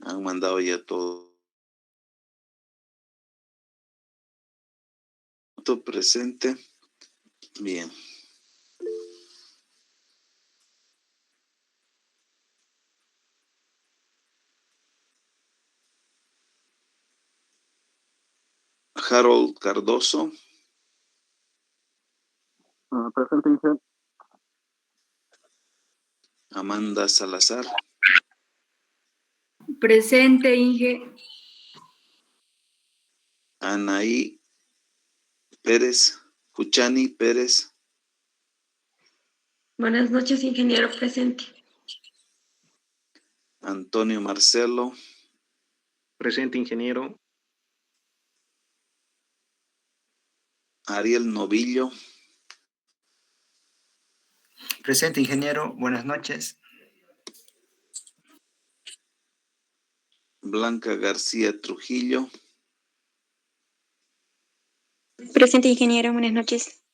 Han mandado ya todo presente. Bien. Harold Cardoso. Presente, Inge. Amanda Salazar. Presente, Inge. Anaí Pérez. Cuchani Pérez. Buenas noches, ingeniero. Presente. Antonio Marcelo. Presente, ingeniero. Ariel Novillo. Presente, ingeniero. Buenas noches. Blanca García Trujillo. Presente, ingeniero. Buenas noches.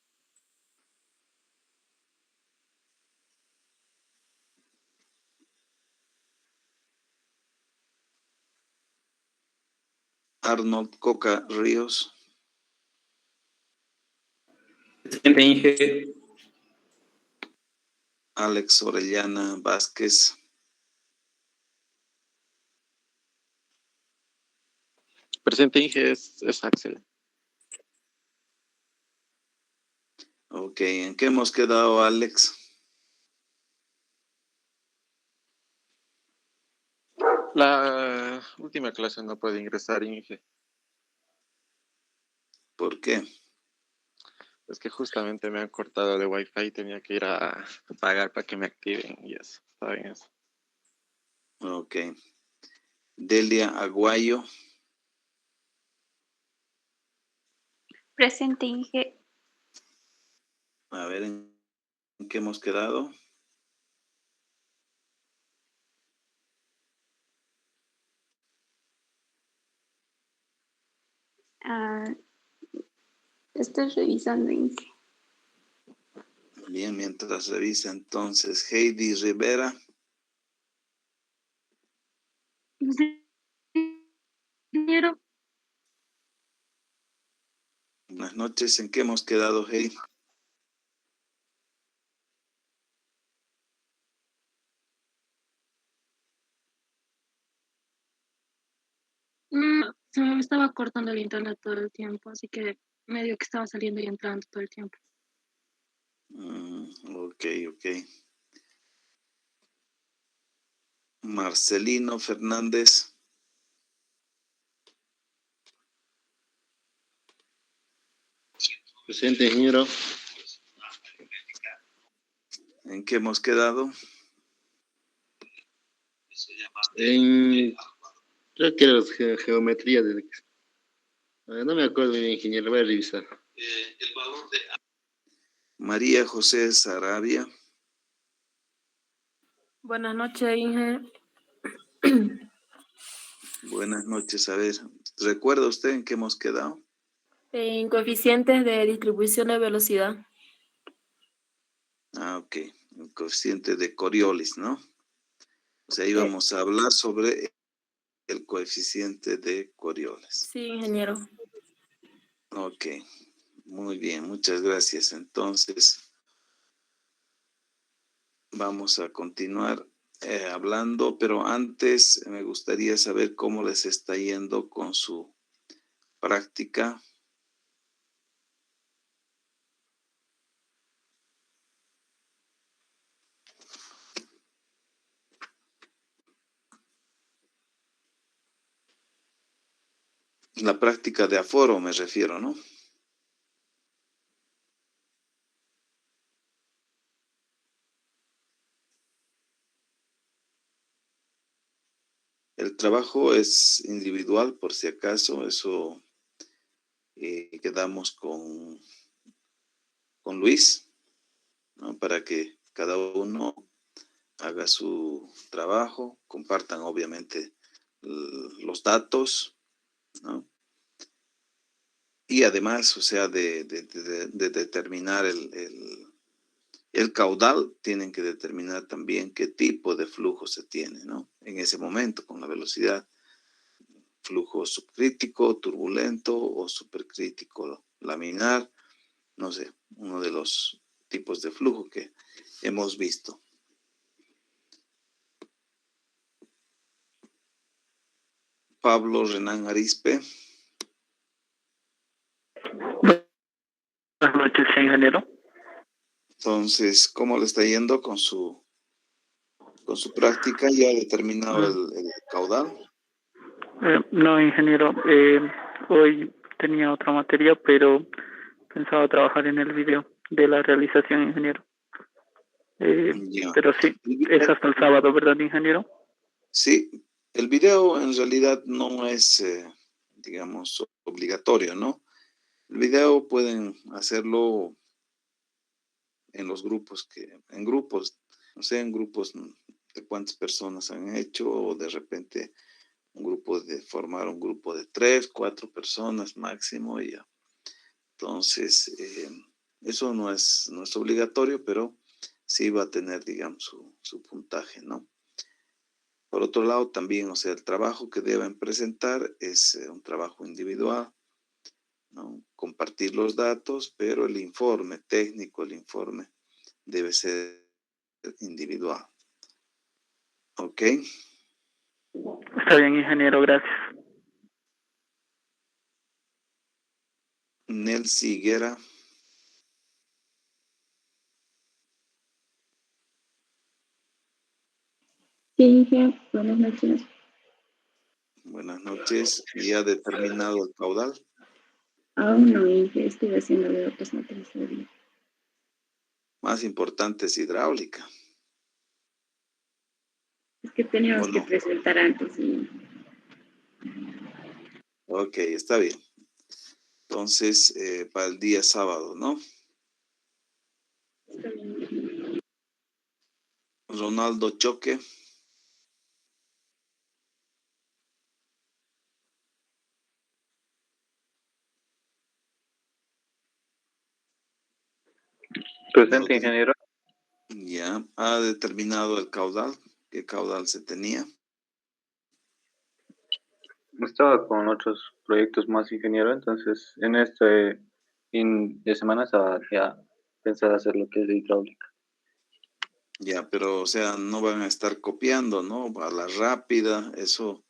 Arnold Coca Ríos. Presente, Inge. Alex Orellana Vázquez. Presente, Inge, es Axel. Ok, ¿en qué hemos quedado, Alex? La última clase no puede ingresar, Inge. ¿Por qué? Es que justamente me han cortado de Wi-Fi y tenía que ir a pagar para que me activen y eso. Está bien eso. Ok. Delia Aguayo. Presente, Inge. A ver, ¿en qué hemos quedado? Estoy revisando, Inge. Bien, mientras revisa entonces Heidi Rivera. Ingeniero. Buenas noches, ¿en qué hemos quedado, Heidi? Se me estaba cortando el internet todo el tiempo, así que medio que estaba saliendo y entrando todo el tiempo. Ok. Marcelino Fernández. Presente, ingeniero. ¿En qué hemos quedado? Creo que era geometría. No me acuerdo bien, ingeniero, voy a revisar. María José Sarabia. Buenas noches, Inge. Buenas noches, a ver, ¿recuerda usted en qué hemos quedado? En coeficientes de distribución de velocidad. Ok, el coeficiente de Coriolis, ¿no? O sea, íbamos a hablar sobre el coeficiente de Coriolis. Sí, ingeniero. Ok, muy bien, muchas gracias. Entonces, vamos a continuar hablando, pero antes me gustaría saber cómo les está yendo con su práctica. La práctica de aforo me refiero, ¿no? El trabajo es individual, por si acaso, eso quedamos con Luis, ¿no? Para que cada uno haga su trabajo, compartan obviamente los datos, ¿no? Y además, o sea, de determinar El caudal tienen que determinar también qué tipo de flujo se tiene, ¿no? En ese momento, con la velocidad, flujo subcrítico, turbulento o supercrítico laminar, no sé, uno de los tipos de flujo que hemos visto. Pablo Renan Arispe. Buenas noches, ingeniero. Entonces, ¿cómo le está yendo con su práctica? ¿Ya ha determinado el caudal? No, ingeniero. Hoy tenía otra materia, pero pensaba trabajar en el video de la realización, ingeniero. Ya. Pero sí, es hasta el sábado, ¿verdad, ingeniero? Sí, el video en realidad no es, digamos, obligatorio, ¿no? El video pueden hacerlo en los grupos, en grupos, no sé, en grupos de cuántas personas han hecho, o de repente formar un grupo de 3, 4 personas máximo, y ya. Entonces, eso no es obligatorio, pero sí va a tener, digamos, su puntaje, ¿no? Por otro lado, también, o sea, el trabajo que deben presentar es un trabajo individual, ¿no? Compartir los datos, pero el informe técnico, el informe debe ser individual. ¿Ok? Está bien, ingeniero, gracias. Nelcy Higuera. Sí, Inge, buenas noches. Buenas noches. ¿Y ha determinado el caudal? Aún no, Inge, estoy haciendo de otras materias todavía. Más importante es hidráulica. Es que teníamos ¿O que no? presentar antes y... Ok, está bien. Entonces, para el día sábado, ¿no? Está bien. Ronaldo Choque. Presente, ingeniero. Ya, ha determinado el caudal. ¿Qué caudal se tenía? Estaba con otros proyectos más, ingeniero, entonces en este fin de semana estaba ya pensar hacer lo que es de hidráulica. Ya, pero, o sea, no van a estar copiando, ¿no? A la rápida, eso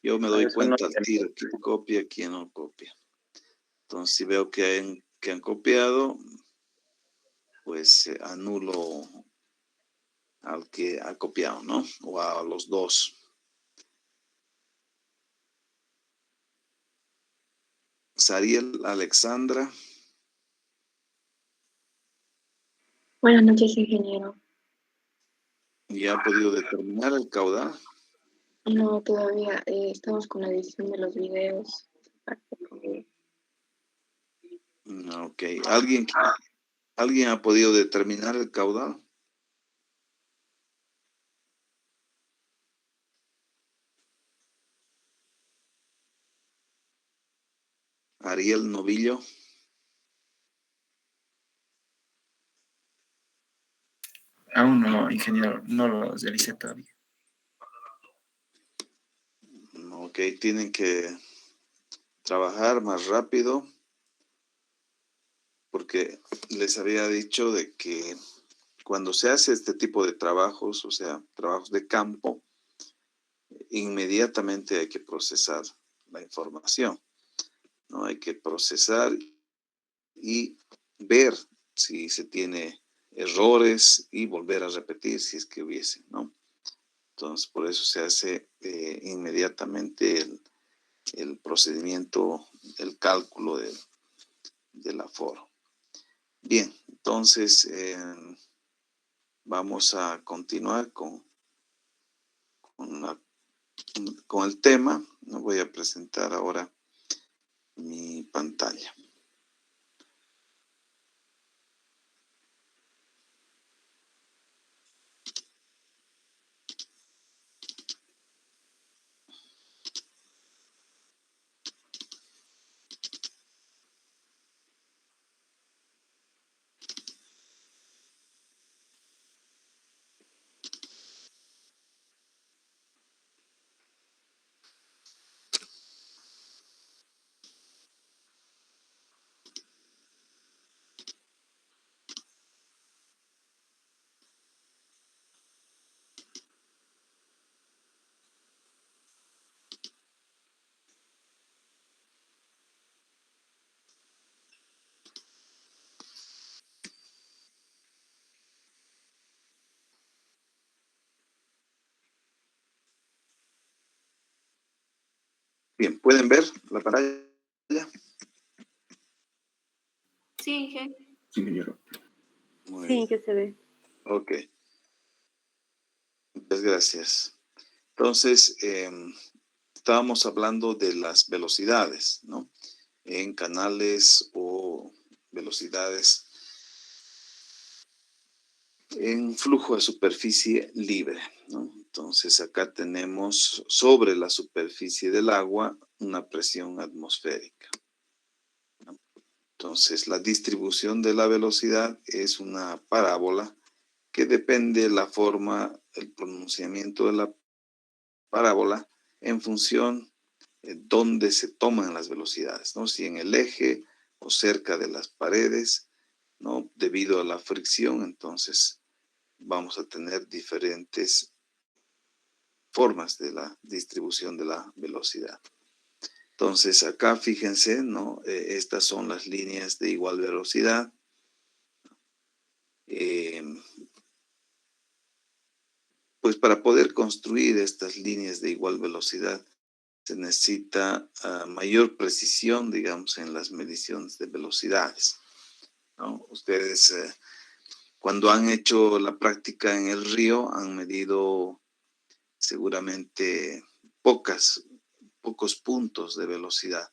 yo me doy Eso no, cuenta al tiro, quién copia, quién no copia. Entonces, si veo que han copiado, pues anulo al que ha copiado, ¿no? O a los dos. Sariel Alexandra. Buenas noches, ingeniero. ¿Ya ha podido determinar el caudal? No, todavía estamos con la edición de los videos. Ok. ¿Alguien ha podido determinar el caudal? Ariel Novillo. Aún no, ingeniero, no lo realicé todavía. Ok, tienen que trabajar más rápido, porque les había dicho de que cuando se hace este tipo de trabajos, o sea, trabajos de campo, inmediatamente hay que procesar la información, ¿no? Hay que procesar y ver si se tiene errores y volver a repetir si es que hubiese, ¿no? Entonces, por eso se hace inmediatamente el procedimiento, el cálculo del aforo. Bien, entonces vamos a continuar con el tema. Voy a presentar ahora mi pantalla. Bien, ¿pueden ver la pantalla? Sí, Inge. Sí, ingeniero. Muy Sí, bien. que se ve. Ok, muchas gracias. Entonces, estábamos hablando de las velocidades, ¿no? En canales o velocidades en flujo de superficie libre, ¿no? Entonces, acá tenemos sobre la superficie del agua una presión atmosférica, ¿no? Entonces, la distribución de la velocidad es una parábola que depende de la forma, el pronunciamiento de la parábola en función de dónde se toman las velocidades, ¿no? Si en el eje o cerca de las paredes, ¿no? Debido a la fricción, entonces vamos a tener diferentes formas de la distribución de la velocidad. Entonces, acá fíjense, ¿no? Estas son las líneas de igual velocidad. Pues para poder construir estas líneas de igual velocidad se necesita mayor precisión, digamos, en las mediciones de velocidades, ¿no? Ustedes cuando han hecho la práctica en el río han medido seguramente pocos puntos de velocidad,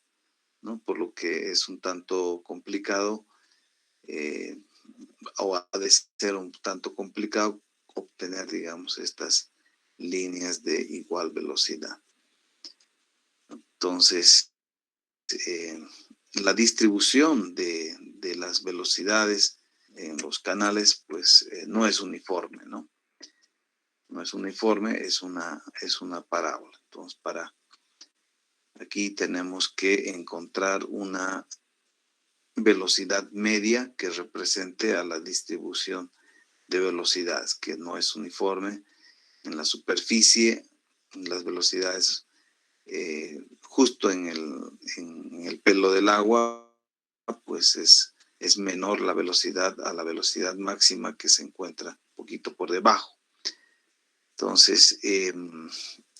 ¿no? Por lo que es un tanto complicado o ha de ser un tanto complicado obtener, digamos, estas líneas de igual velocidad. Entonces, la distribución de las velocidades en los canales, pues no es uniforme, ¿no? No es uniforme, es una parábola. Entonces, aquí tenemos que encontrar una velocidad media que represente a la distribución de velocidades, que no es uniforme. En la superficie, las velocidades justo en el pelo del agua, pues es menor la velocidad a la velocidad máxima que se encuentra un poquito por debajo. Entonces,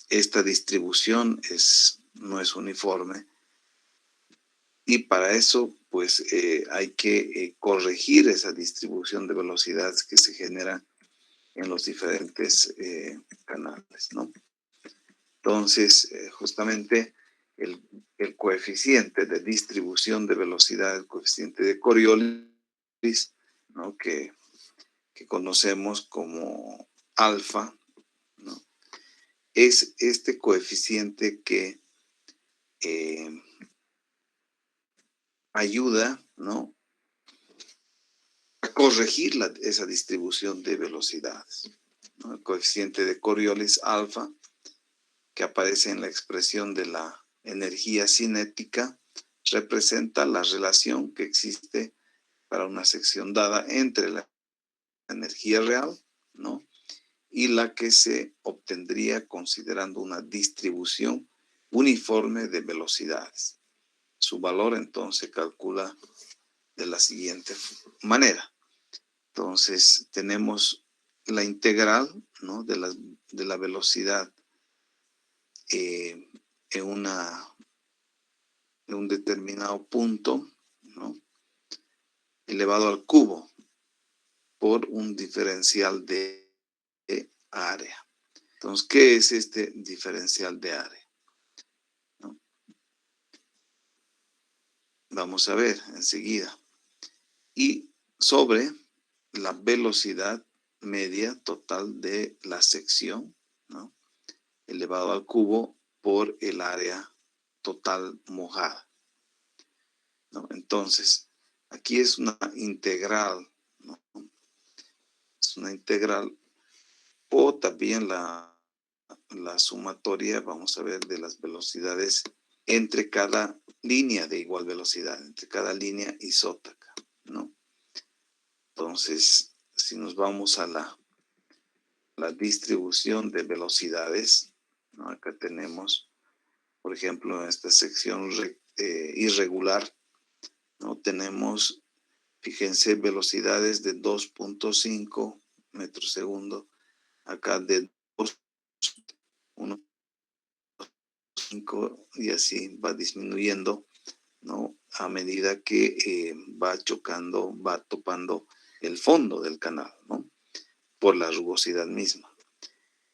esta distribución no es uniforme y para eso, pues hay que corregir esa distribución de velocidades que se genera en los diferentes canales, ¿no? Entonces, justamente el coeficiente de distribución de velocidad, el coeficiente de Coriolis, ¿no? que conocemos como alfa, ¿no? Es este coeficiente que ayuda, ¿no? a corregir esa distribución de velocidades, ¿no? El coeficiente de Coriolis alfa, que aparece en la expresión de la energía cinética, representa la relación que existe para una sección dada entre la energía real, ¿no? y la que se obtendría considerando una distribución uniforme de velocidades. Su valor entonces se calcula de la siguiente manera. Entonces tenemos la integral, ¿no? de la velocidad en un determinado punto, ¿no? elevado al cubo por un diferencial de área. Entonces, ¿qué es este diferencial de área? ¿No? Vamos a ver enseguida. Y sobre la velocidad media total de la sección, ¿no? elevado al cubo por el área total mojada, ¿no? Entonces, aquí es una integral, ¿no? Es una integral o también la sumatoria, vamos a ver, de las velocidades entre cada línea de igual velocidad, entre cada línea isótaca, ¿no? Entonces, si nos vamos a la distribución de velocidades, ¿no? Acá tenemos, por ejemplo, en esta sección irregular, ¿no? Tenemos, fíjense, velocidades de 2.5 metros segundo, acá de 2, 1 y así va disminuyendo, ¿no? A medida que va chocando, va topando el fondo del canal, ¿no? Por la rugosidad misma.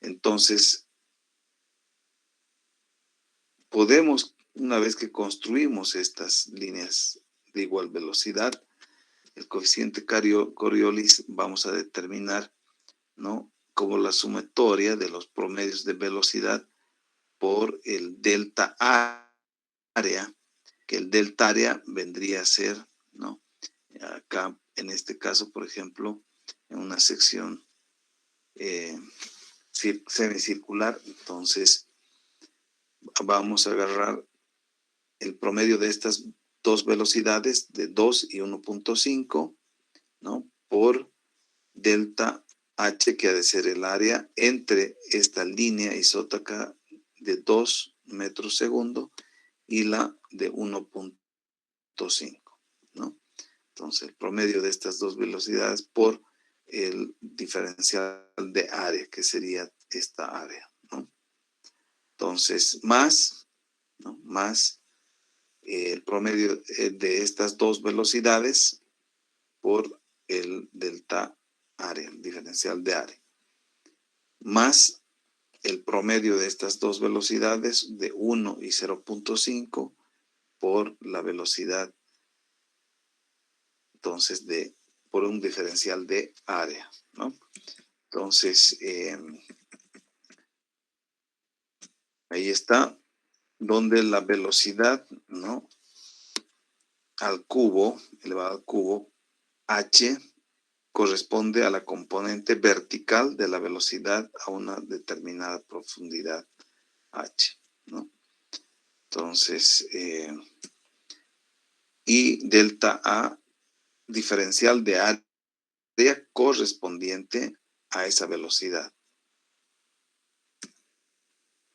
Entonces, podemos, una vez que construimos estas líneas de igual velocidad, el coeficiente Coriolis vamos a determinar, ¿no? Como la sumatoria de los promedios de velocidad por el delta área, que el delta área vendría a ser, ¿no? Acá, en este caso, por ejemplo, en una sección semicircular, entonces vamos a agarrar el promedio de estas dos velocidades de 2 y 1.5, ¿no? Por delta H, que ha de ser el área entre esta línea isótaca de 2 metros segundo y la de 1.5, ¿no? Entonces, el promedio de estas dos velocidades por el diferencial de área, que sería esta área, ¿no? Entonces, más, ¿no? Más el promedio de estas dos velocidades por el delta área, el diferencial de área, más el promedio de estas dos velocidades de 1 y 0.5 por la velocidad, entonces, por un diferencial de área, ¿no? Entonces, ahí está, donde la velocidad, ¿no? Al cubo, elevado al cubo, h, corresponde a la componente vertical de la velocidad a una determinada profundidad h, ¿no? Entonces, y delta a, diferencial de área correspondiente a esa velocidad.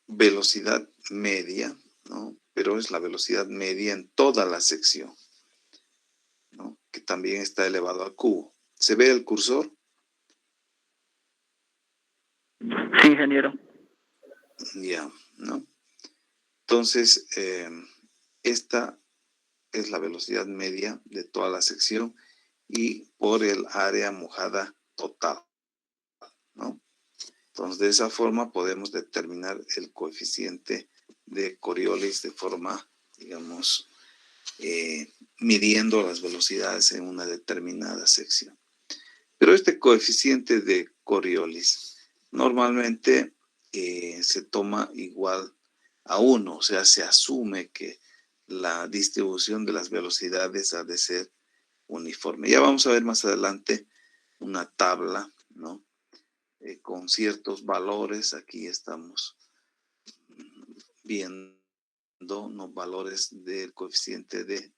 Velocidad media, ¿no? Pero es la velocidad media en toda la sección, ¿no? Que también está elevado al cubo. ¿Se ve el cursor? Sí, ingeniero. Ya, ¿no? Entonces, esta es la velocidad media de toda la sección y por el área mojada total, ¿no? Entonces, de esa forma podemos determinar el coeficiente de Coriolis de forma, digamos, midiendo las velocidades en una determinada sección. Pero este coeficiente de Coriolis normalmente se toma igual a 1, o sea, se asume que la distribución de las velocidades ha de ser uniforme. Ya vamos a ver más adelante una tabla, ¿no? Con ciertos valores. Aquí estamos viendo, ¿no? Valores del coeficiente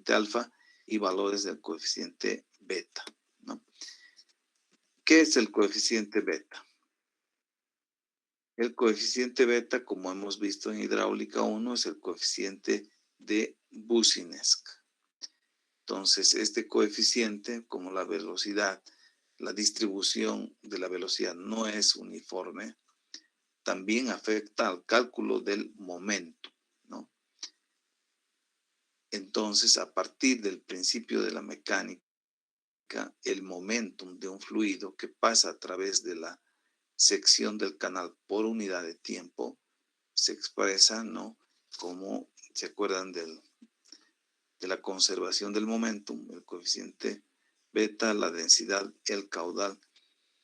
alfa y valores del coeficiente beta, ¿no? ¿Qué es el coeficiente beta? El coeficiente beta, como hemos visto en hidráulica 1, es el coeficiente de Boussinesq. Entonces, este coeficiente, como la velocidad, la distribución de la velocidad no es uniforme, también afecta al cálculo del momento, ¿no? Entonces, a partir del principio de la mecánica, el momentum de un fluido que pasa a través de la sección del canal por unidad de tiempo se expresa, ¿no? Como, ¿se acuerdan de la conservación del momentum? El coeficiente beta, la densidad, el caudal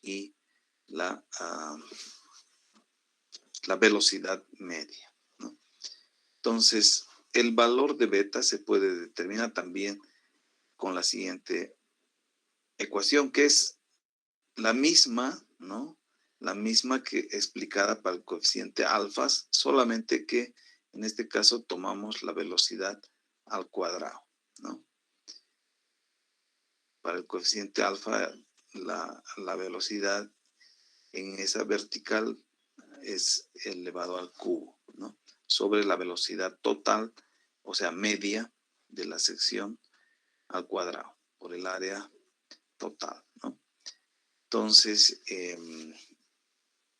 y la velocidad media, ¿no? Entonces, el valor de beta se puede determinar también con la siguiente ecuación, que es la misma, ¿no? La misma que explicada para el coeficiente alfa, solamente que en este caso tomamos la velocidad al cuadrado, ¿no? Para el coeficiente alfa, la velocidad en esa vertical es elevado al cubo, ¿no? Sobre la velocidad total, o sea, media de la sección al cuadrado, por el área total, ¿no? Entonces,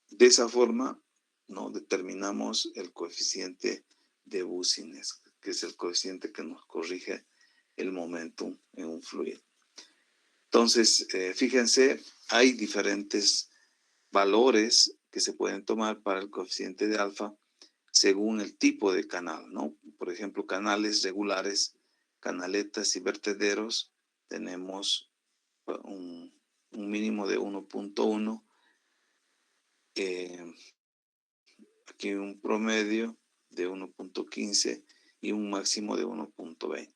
de esa forma ¿no? Determinamos el coeficiente de Boussinesq, que es el coeficiente que nos corrige el momentum en un fluido. Entonces, fíjense, hay diferentes valores que se pueden tomar para el coeficiente de alfa según el tipo de canal, ¿no? Por ejemplo, canales regulares, canaletas y vertederos, tenemos un mínimo de 1.1, aquí un promedio de 1.15 y un máximo de 1.20.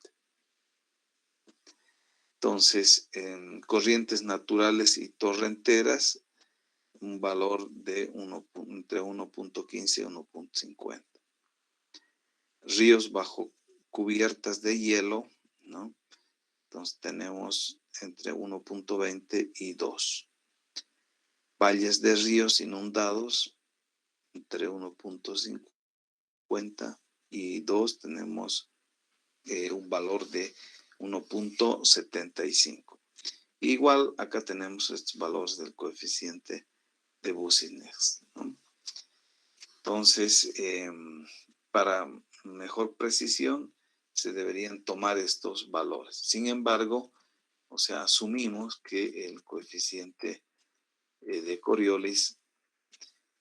Entonces, en corrientes naturales y torrenteras, un valor de entre 1.15 y 1.50. Ríos bajo cubiertas de hielo, ¿no? Entonces tenemos entre 1.20 y 2. Valles de ríos inundados, entre 1.50 y 2 tenemos un valor de 1.75. Igual acá tenemos estos valores del coeficiente de Boussinesq, ¿no? Entonces, para mejor precisión, se deberían tomar estos valores. Sin embargo, o sea, asumimos que el coeficiente de Coriolis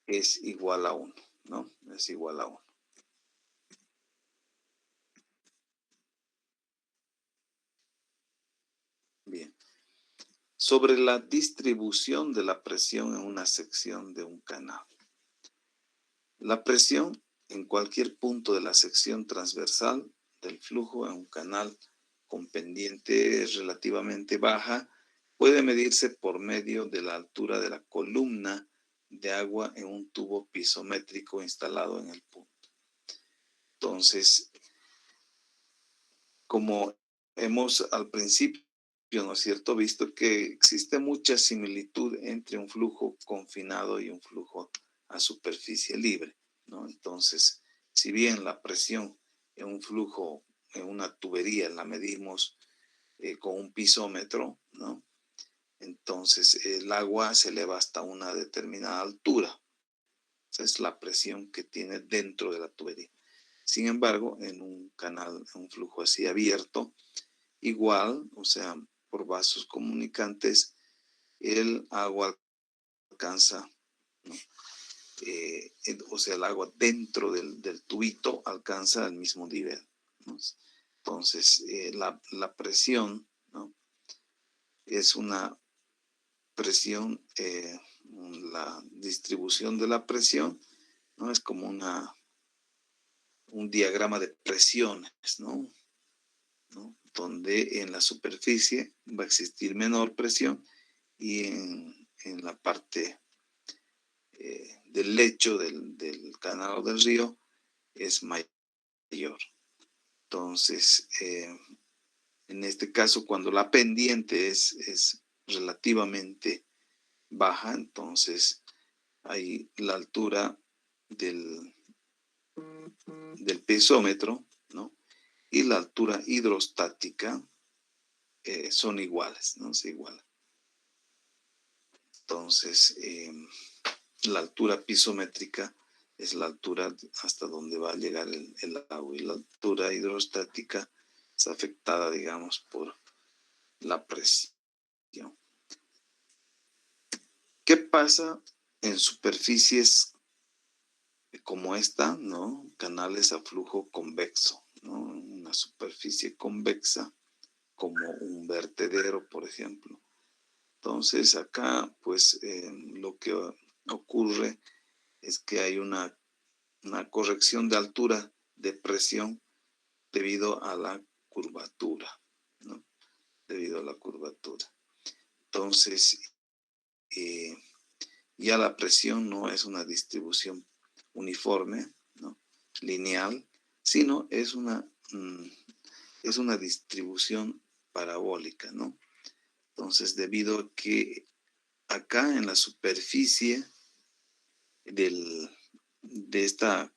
es igual a 1, ¿no? Es igual a 1. Bien. Sobre la distribución de la presión en una sección de un canal. La presión en cualquier punto de la sección transversal del flujo en un canal con pendiente relativamente baja puede medirse por medio de la altura de la columna de agua en un tubo pisométrico instalado en el punto. Entonces, como hemos al principio, ¿no es cierto?, visto que existe mucha similitud entre un flujo confinado y un flujo a superficie libre, ¿no? Entonces, si bien la presión en un flujo, en una tubería, la medimos con un pisómetro, ¿no? Entonces, el agua se eleva hasta una determinada altura. Esa es la presión que tiene dentro de la tubería. Sin embargo, en un canal, en un flujo así abierto, igual, o sea, por vasos comunicantes, el agua alcanza, ¿no? O sea, el agua dentro del tubito alcanza el mismo nivel, ¿no? Entonces, la presión, ¿no?, es una presión, la distribución de la presión, ¿no?, es como un diagrama de presiones, ¿no? Donde en la superficie va a existir menor presión y en la parte del lecho del canal o del río es mayor. Entonces, en este caso, cuando la pendiente es relativamente baja, entonces hay la altura del pesómetro, ¿no?, y la altura hidrostática son iguales, ¿no? Se igualan. Entonces, la altura pisométrica es la altura hasta donde va a llegar el agua, y la altura hidrostática es afectada, digamos, por la presión. ¿Qué pasa en superficies como esta, ¿no? Canales a flujo convexo, ¿no? Una superficie convexa como un vertedero, por ejemplo. Entonces, acá, pues, lo que ocurre es que hay una corrección de altura de presión debido a la curvatura, ¿no? Debido a la curvatura. Entonces, ya la presión no es una distribución uniforme, ¿no?, lineal, sino es una distribución parabólica, ¿no? Entonces, debido a que acá en la superficie de esta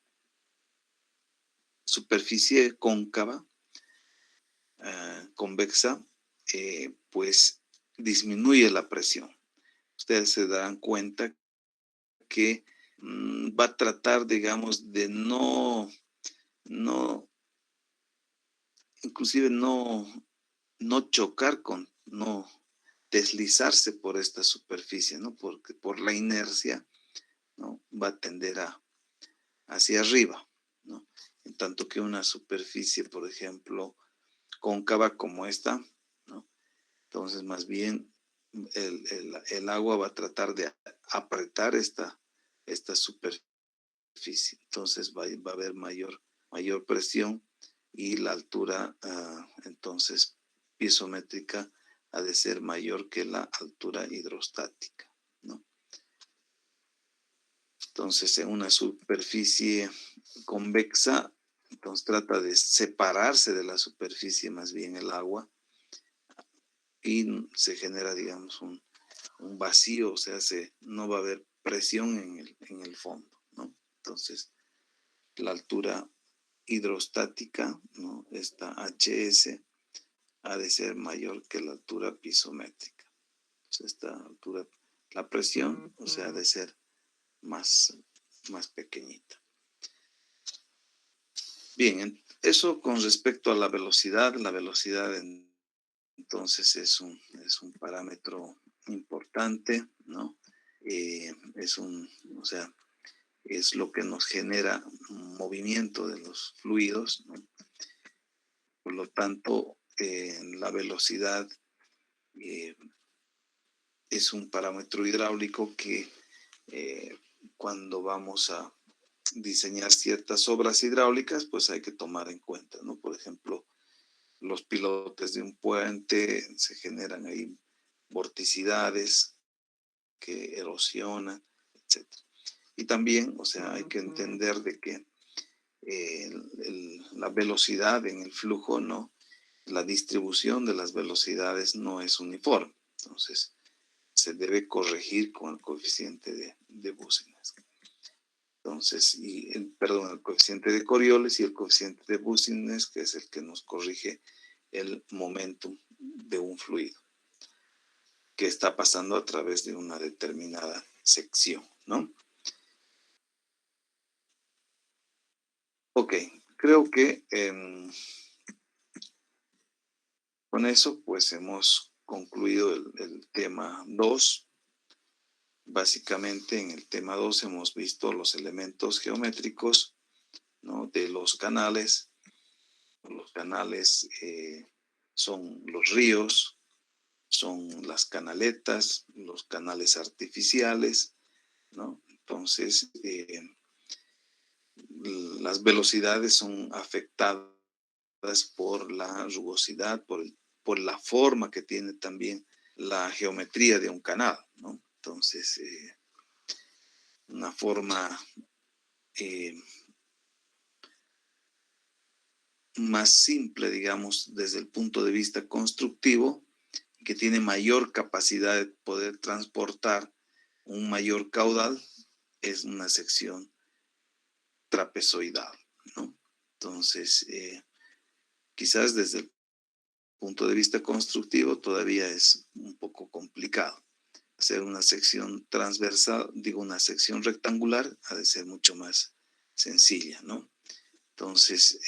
superficie cóncava, convexa, pues disminuye la presión. Ustedes se darán cuenta que va a tratar, digamos, de no, inclusive no chocar no deslizarse por esta superficie, ¿no? Porque por la inercia, ¿no? Va a tender hacia arriba, ¿no? En tanto que una superficie, por ejemplo, cóncava como esta, ¿no? Entonces, más bien, el agua va a tratar de apretar esta superficie. Entonces, va a haber mayor presión y la altura, entonces, piezométrica ha de ser mayor que la altura hidrostática, ¿no? Entonces, en una superficie convexa, entonces trata de separarse de la superficie más bien el agua y se genera, digamos, un vacío, o sea, no va a haber presión en el fondo, ¿no? Entonces, la altura hidrostática, ¿no? Esta HS ha de ser mayor que la altura pisométrica. Entonces, esta altura, la presión, o sea, ha de ser más pequeñita. Bien, eso con respecto a la velocidad. La velocidad entonces es un parámetro importante, ¿no? O sea, es lo que nos genera movimiento de los fluidos, ¿no? Por lo tanto, la velocidad es un parámetro hidráulico que cuando vamos a diseñar ciertas obras hidráulicas, pues hay que tomar en cuenta, ¿no? Por ejemplo, los pilotes de un puente, se generan ahí vorticidades que erosionan, etc. Y también, o sea, hay que entender de que la velocidad en el flujo, ¿no? La distribución de las velocidades no es uniforme. Entonces, se debe corregir con el coeficiente de Boussinesq. Entonces, el coeficiente de Coriolis y el coeficiente de Boussinesq, que es el que nos corrige el momentum de un fluido que está pasando a través de una determinada sección, ¿no? Ok, creo que con eso pues hemos concluido el tema 2. Básicamente en el tema 2 hemos visto los elementos geométricos, ¿no? De los canales. Los canales son los ríos, son las canaletas, los canales artificiales, ¿no? Entonces, las velocidades son afectadas por la rugosidad, por la forma que tiene también la geometría de un canal, ¿no? Entonces, una forma más simple, digamos, desde el punto de vista constructivo, que tiene mayor capacidad de poder transportar un mayor caudal, es una sección trapezoidal, ¿no? Entonces, quizás desde el punto de vista constructivo todavía es un poco complicado. Hacer una sección transversal, digo una sección rectangular, ha de ser mucho más sencilla, ¿no? Entonces,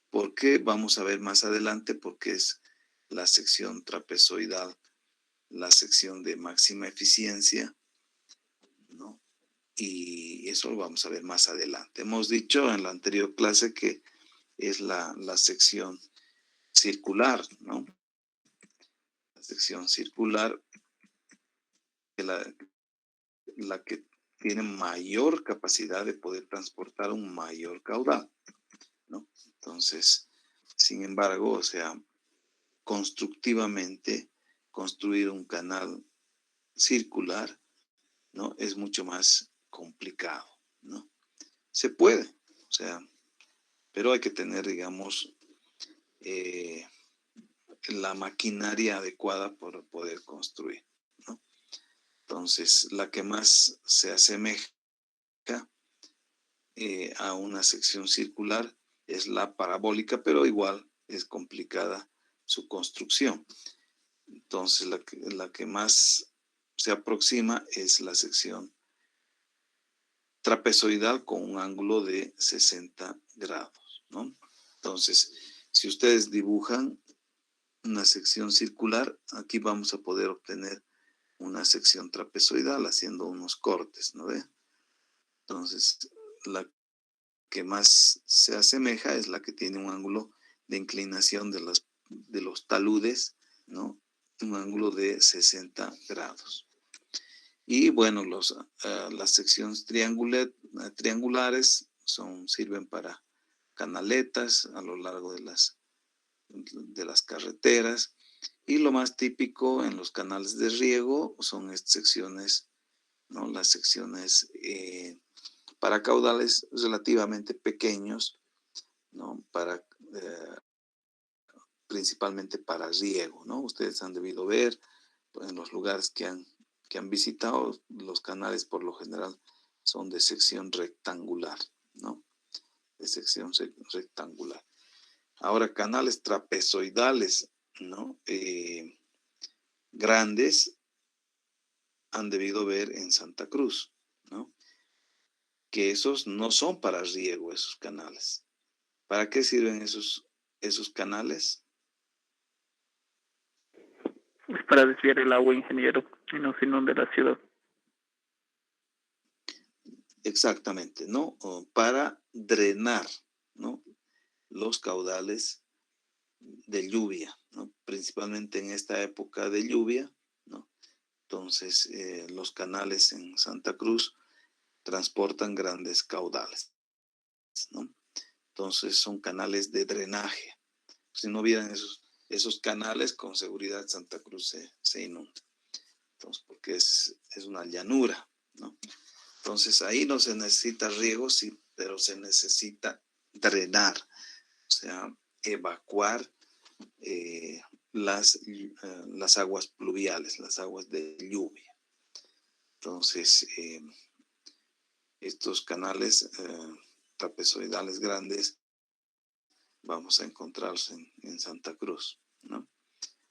¿por qué? Vamos a ver más adelante porque es la sección trapezoidal, la sección de máxima eficiencia, ¿no? Y eso lo vamos a ver más adelante. Hemos dicho en la anterior clase que es la sección circular, ¿no? La sección circular es la que tiene mayor capacidad de poder transportar un mayor caudal, ¿no? Entonces, sin embargo, o sea, constructivamente, construir un canal circular, ¿no? Es mucho más complicado, ¿no? Se puede, o sea, pero hay que tener, digamos, la maquinaria adecuada para poder construir, ¿no? Entonces, la que más se asemeja a una sección circular es la parabólica, pero igual es complicada su construcción. Entonces, la que más se aproxima es la sección trapezoidal con un ángulo de 60 grados, ¿no? Entonces, si ustedes dibujan una sección circular, aquí vamos a poder obtener una sección trapezoidal haciendo unos cortes, ¿no ve? Entonces, la que más se asemeja es la que tiene un ángulo de inclinación de los taludes, ¿no? Un ángulo de 60 grados. Y bueno, las secciones triangulares sirven para canaletas a lo largo de las carreteras. Y lo más típico en los canales de riego son estas secciones, ¿no? Las secciones para caudales relativamente pequeños, ¿no? Principalmente para riego, ¿no? Ustedes han debido ver en los lugares que han visitado, los canales por lo general son de sección rectangular, ¿no? De sección rectangular. Ahora, canales trapezoidales, ¿no? Grandes, han debido ver en Santa Cruz, ¿no? Que esos no son para riego, esos canales. ¿Para qué sirven esos canales? Es para desviar el agua, ingeniero, y no se inunde la ciudad. Exactamente, ¿no? Para drenar, ¿no? Los caudales de lluvia, ¿no? Principalmente en esta época de lluvia, ¿no? Entonces, los canales en Santa Cruz transportan grandes caudales, ¿no? Entonces, son canales de drenaje. Si no hubieran esos canales, con seguridad Santa Cruz se inunda. Entonces, porque es una llanura, ¿no? Entonces, ahí no se necesita riego, sí, pero se necesita drenar, o sea, evacuar las aguas pluviales, las aguas de lluvia. Entonces, estos canales trapezoidales grandes vamos a encontrarlos en Santa Cruz, ¿no?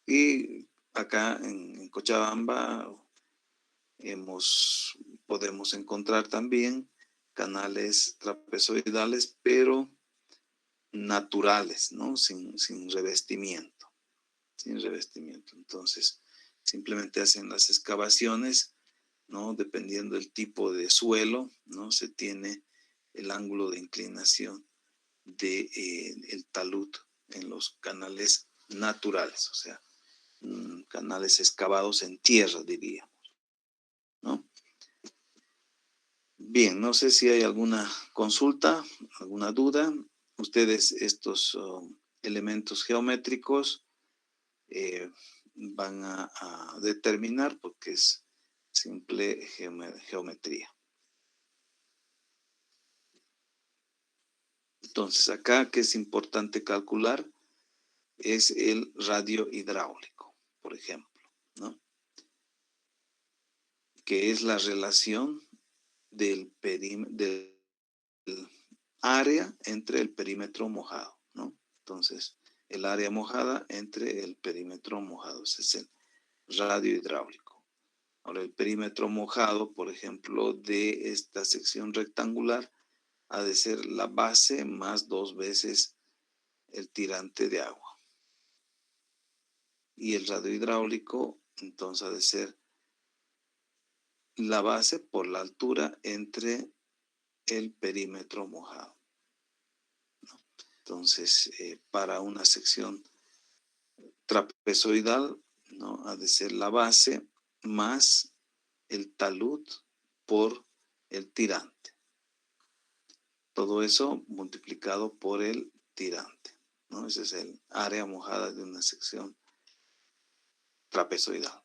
Y acá en Cochabamba podemos encontrar también canales trapezoidales, pero naturales, ¿no? Sin revestimiento. Sin revestimiento. Entonces, simplemente hacen las excavaciones, ¿no? Dependiendo del tipo de suelo, ¿no? Se tiene el ángulo de inclinación del talud en los canales naturales, o sea, canales excavados en tierra, diríamos, ¿no? Bien, no sé si hay alguna consulta, alguna duda. Ustedes estos elementos geométricos van a determinar porque es simple geometría. Entonces, acá que es importante calcular es el radio hidráulico, por ejemplo, ¿no? Que es la relación del área entre el perímetro mojado, ¿no? Entonces, el área mojada entre el perímetro mojado, ese es el radio hidráulico. Ahora, el perímetro mojado, por ejemplo, de esta sección rectangular, ha de ser la base más 2 veces el tirante de agua. Y el radio hidráulico, entonces, ha de ser la base por la altura entre el perímetro mojado, ¿no? Entonces, para una sección trapezoidal, ¿no? Ha de ser la base más el talud por el tirante. Todo eso multiplicado por el tirante, ¿no? Ese es el área mojada de una sección trapezoidal.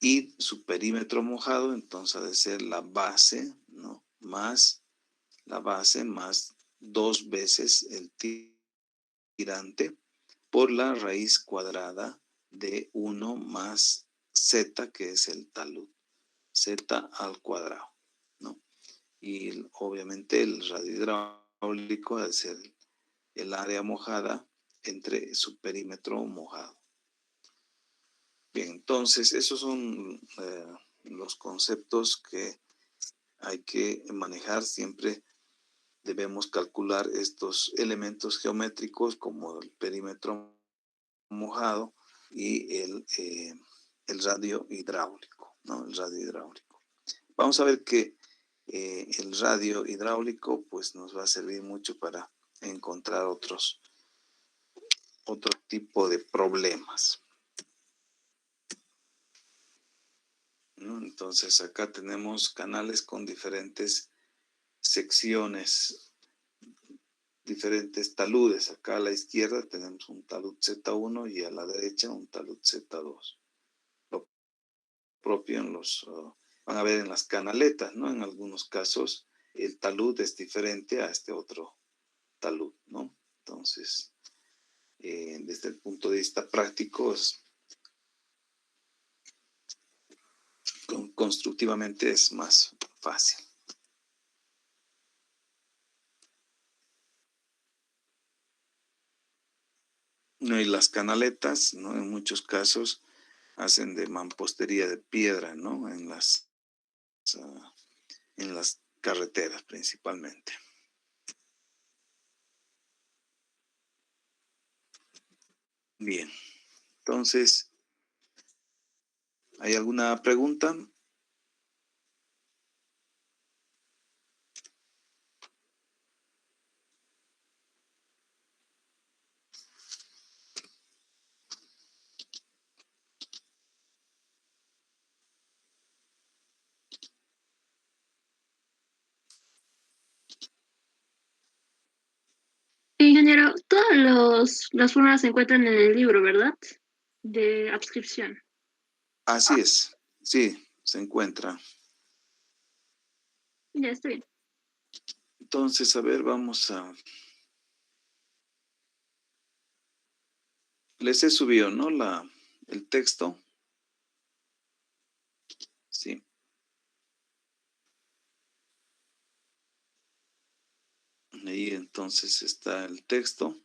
Y su perímetro mojado, entonces, ha de ser la base, ¿no? Más la base más 2 veces el tirante por la raíz cuadrada de 1 más z, que es el talud. Z al cuadrado, ¿no? Y obviamente el radio hidráulico ha de ser el área mojada entre su perímetro mojado. Bien, entonces esos son los conceptos que hay que manejar siempre. Debemos calcular estos elementos geométricos como el perímetro mojado y el radio hidráulico, ¿no? El radio hidráulico. Vamos a ver que el radio hidráulico pues nos va a servir mucho para encontrar otro tipo de problemas, ¿no? Entonces acá tenemos canales con diferentes secciones, diferentes taludes. Acá a la izquierda tenemos un talud Z1 y a la derecha un talud Z2. Lo propio van a ver en las canaletas, ¿no? En algunos casos el talud es diferente a este otro talud, ¿no? Entonces, desde el punto de vista práctico, constructivamente es más fácil. No, y las canaletas, ¿no? En muchos casos hacen de mampostería de piedra, ¿no? En las carreteras principalmente. Bien, entonces, ¿hay alguna pregunta? Ingeniero, todas las fórmulas se encuentran en el libro, ¿verdad? De adscripción. Así es, sí, se encuentra. Ya está bien. Entonces, a ver, vamos a... Les he subido, ¿no? El texto. Sí. Ahí entonces está el texto.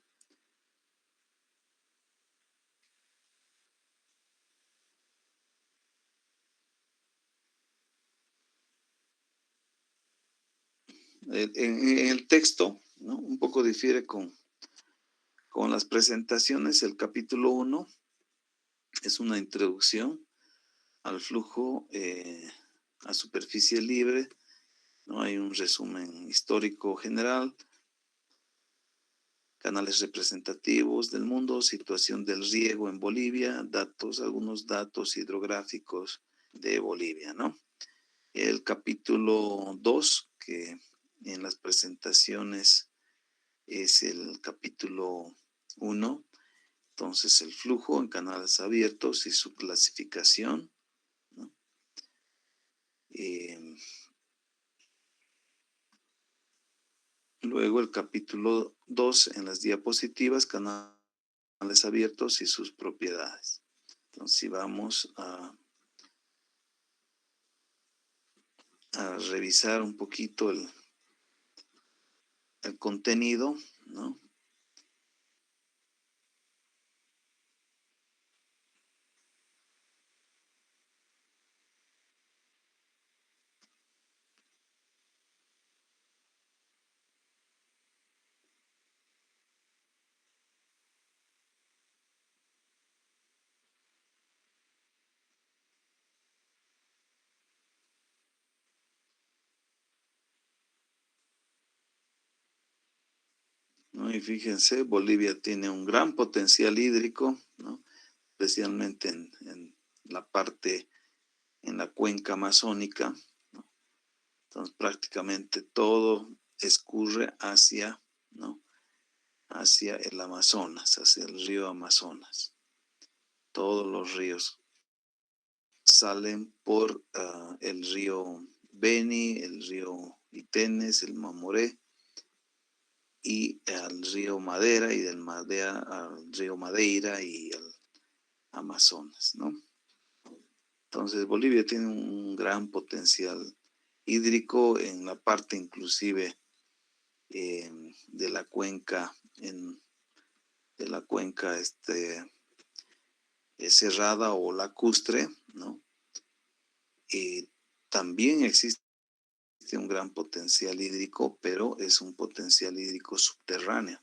En el texto, ¿no? Un poco difiere con las presentaciones. El capítulo 1 es una introducción al flujo a superficie libre, ¿no? Hay un resumen histórico general, canales representativos del mundo, situación del riego en Bolivia, algunos datos hidrográficos de Bolivia, ¿no? El capítulo 2, que en las presentaciones es el capítulo 1, entonces el flujo en canales abiertos y su clasificación, ¿no? Luego el capítulo 2 en las diapositivas, canales abiertos y sus propiedades. Entonces, si vamos a revisar un poquito el contenido, ¿no? ¿No? Y fíjense, Bolivia tiene un gran potencial hídrico, ¿no? Especialmente en la parte, en la cuenca amazónica, ¿no? Entonces prácticamente todo escurre hacia, ¿no? Hacia el Amazonas, hacia el río Amazonas. Todos los ríos salen por el río Beni, el río Itenes, el Mamoré, y al río Madera, y del Madera al río Madeira y al Amazonas, ¿no? Entonces Bolivia tiene un gran potencial hídrico en la parte inclusive de la cuenca, cerrada o lacustre, ¿no? También existe un gran potencial hídrico, pero es un potencial hídrico subterráneo.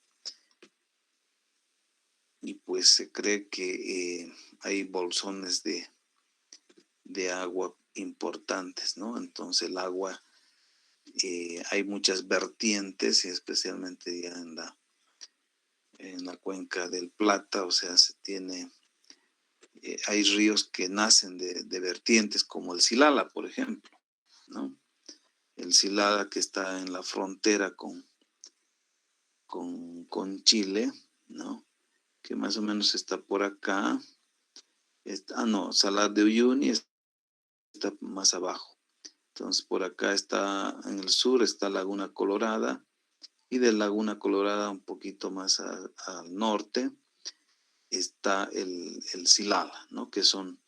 Y pues se cree que hay bolsones de agua importantes, ¿no? Entonces el agua, hay muchas vertientes, y especialmente ya en la cuenca del Plata, o sea, hay ríos que nacen de vertientes, como el Silala, por ejemplo, ¿no? El Silala, que está en la frontera con Chile, ¿no? Que más o menos está por acá. No, Salar de Uyuni está más abajo. Entonces, por acá está, en el sur está Laguna Colorada, y de Laguna Colorada un poquito más al norte está el Silala, ¿no? Que son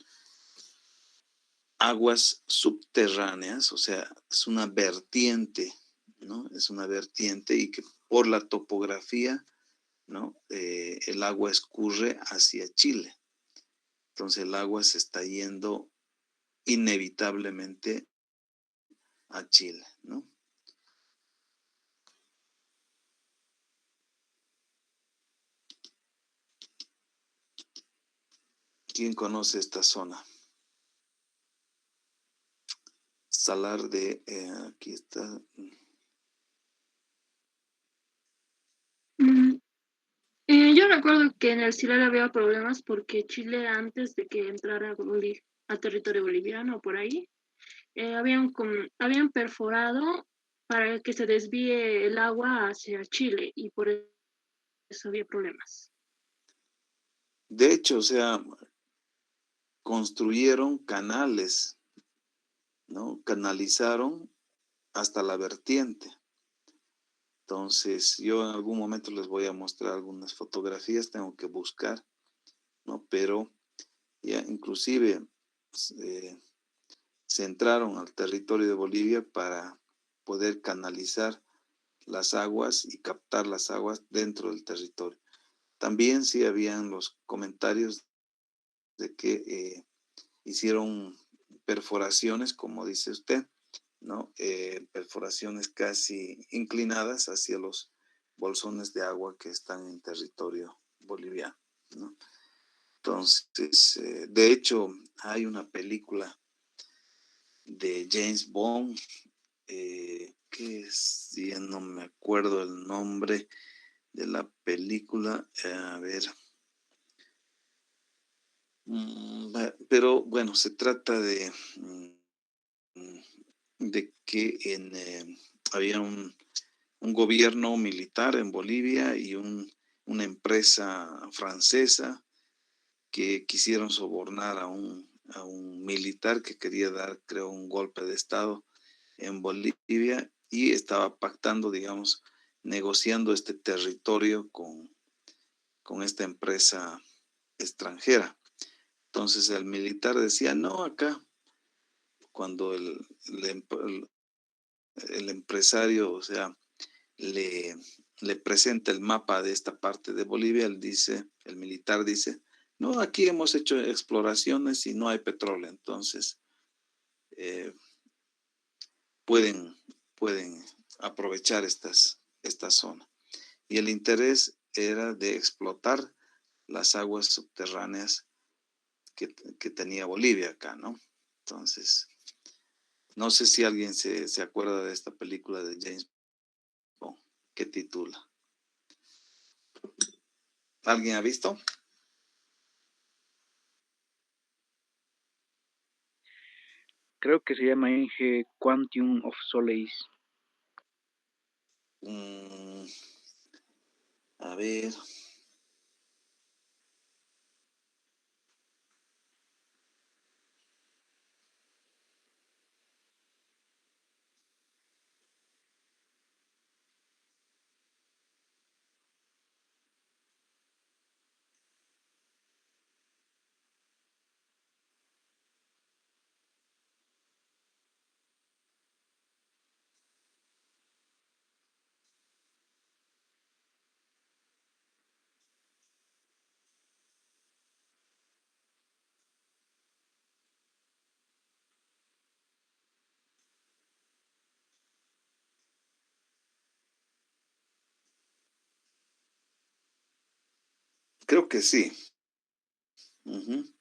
aguas subterráneas, o sea, es una vertiente, ¿no? Es una vertiente, y que por la topografía, ¿no? El agua escurre hacia Chile. Entonces el agua se está yendo inevitablemente a Chile, ¿no? ¿Quién conoce esta zona? Salar de, aquí está. Mm, yo recuerdo que en el Silar había problemas porque Chile, antes de que entrara a territorio boliviano por ahí, habían perforado para que se desvíe el agua hacia Chile, y por eso había problemas. De hecho, o sea, construyeron canales, ¿no? Canalizaron hasta la vertiente. Entonces, yo en algún momento les voy a mostrar algunas fotografías, tengo que buscar, ¿no? Pero ya inclusive se entraron al territorio de Bolivia para poder canalizar las aguas y captar las aguas dentro del territorio. También sí habían los comentarios de que hicieron perforaciones, como dice usted, ¿no? Perforaciones casi inclinadas hacia los bolsones de agua que están en territorio boliviano, ¿no? Entonces, de hecho, hay una película de James Bond, que es, ya no me acuerdo el nombre de la película, a ver, pero bueno, se trata de que había un gobierno militar en Bolivia y una empresa francesa que quisieron sobornar a un militar que quería dar, creo, un golpe de estado en Bolivia, y estaba pactando, digamos, negociando este territorio con esta empresa extranjera. Entonces el militar decía, no, acá, cuando el empresario, o sea, le presenta el mapa de esta parte de Bolivia, el militar dice, no, aquí hemos hecho exploraciones y no hay petróleo, entonces pueden aprovechar esta zona. Y el interés era de explotar las aguas subterráneas que tenía Bolivia acá, ¿no? Entonces, no sé si alguien se acuerda de esta película de James Bond, que titula. ¿Alguien ha visto? Creo que se llama Enge Quantum of Solace. A ver. Creo que sí. Ujú.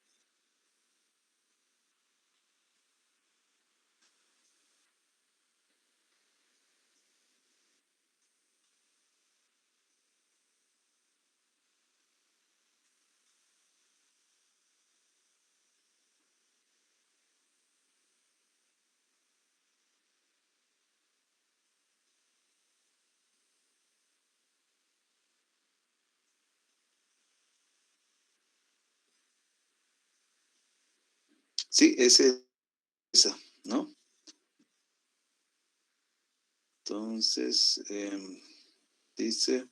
Sí, es esa, ¿no? Entonces, dice,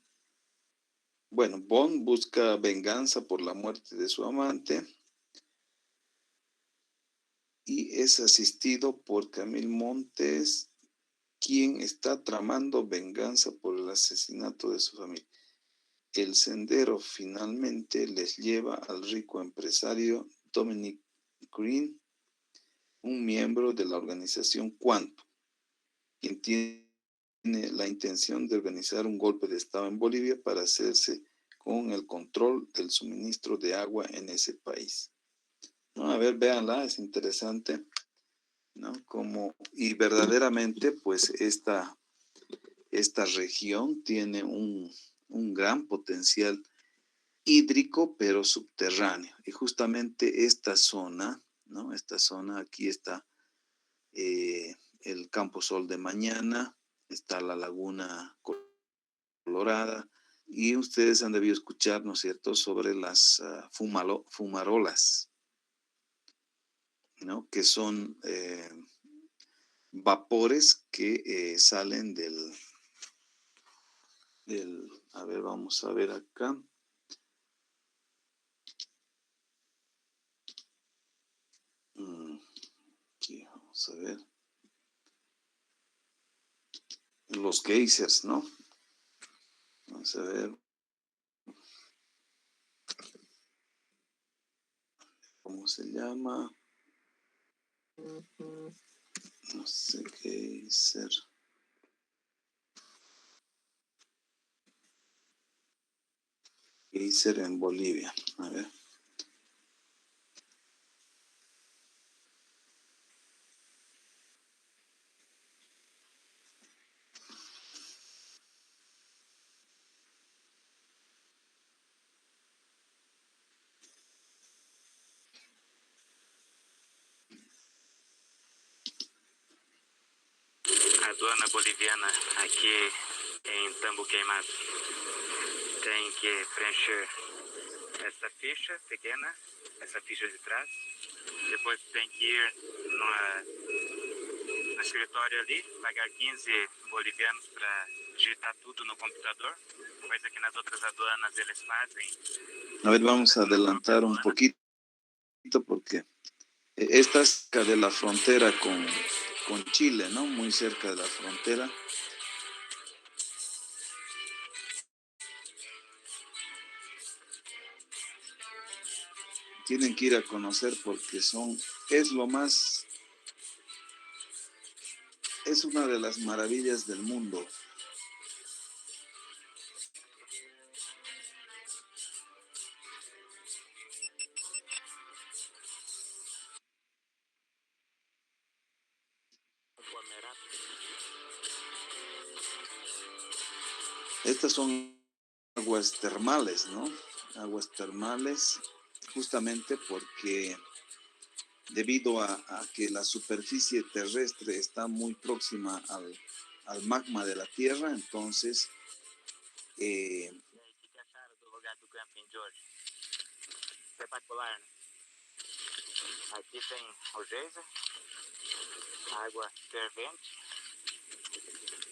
bueno, Bond busca venganza por la muerte de su amante y es asistido por Camille Montes, quien está tramando venganza por el asesinato de su familia. El sendero finalmente les lleva al rico empresario Dominic Green, un miembro de la organización Quantum, quien tiene la intención de organizar un golpe de Estado en Bolivia para hacerse con el control del suministro de agua en ese país. ¿No? A ver, véanla, es interesante, ¿no? Como, y verdaderamente, pues esta región tiene un gran potencial hídrico, pero subterráneo. Y justamente esta zona, ¿no? Esta zona, aquí está el Campo Sol de Mañana, está la Laguna Colorada, y ustedes han debido escuchar, ¿no es cierto?, sobre las fumarolas, ¿no? Que son vapores que salen a ver, vamos a ver acá. Aquí, vamos a ver. Los geysers, ¿no? Vamos a ver. ¿Cómo se llama? No sé, geyser. Geyser en Bolivia. A ver. Aduana boliviana aqui em Tambo Queimado tem que preencher essa ficha pequena, essa ficha de trás. Depois tem que ir no escritório ali, pagar 15 bolivianos para digitar tudo no computador, coisa que nas outras aduanas eles fazem. A ver, vamos a adelantar un poquito porque esta es cerca de la frontera con Chile, ¿no? Muy cerca de la frontera. Tienen que ir a conocer porque es una de las maravillas del mundo. Estas son aguas termales, ¿no? Aguas termales, justamente porque debido a que la superficie terrestre está muy próxima al magma de la Tierra, entonces Espetacular, né? Aqui tem o geyser, água fervente.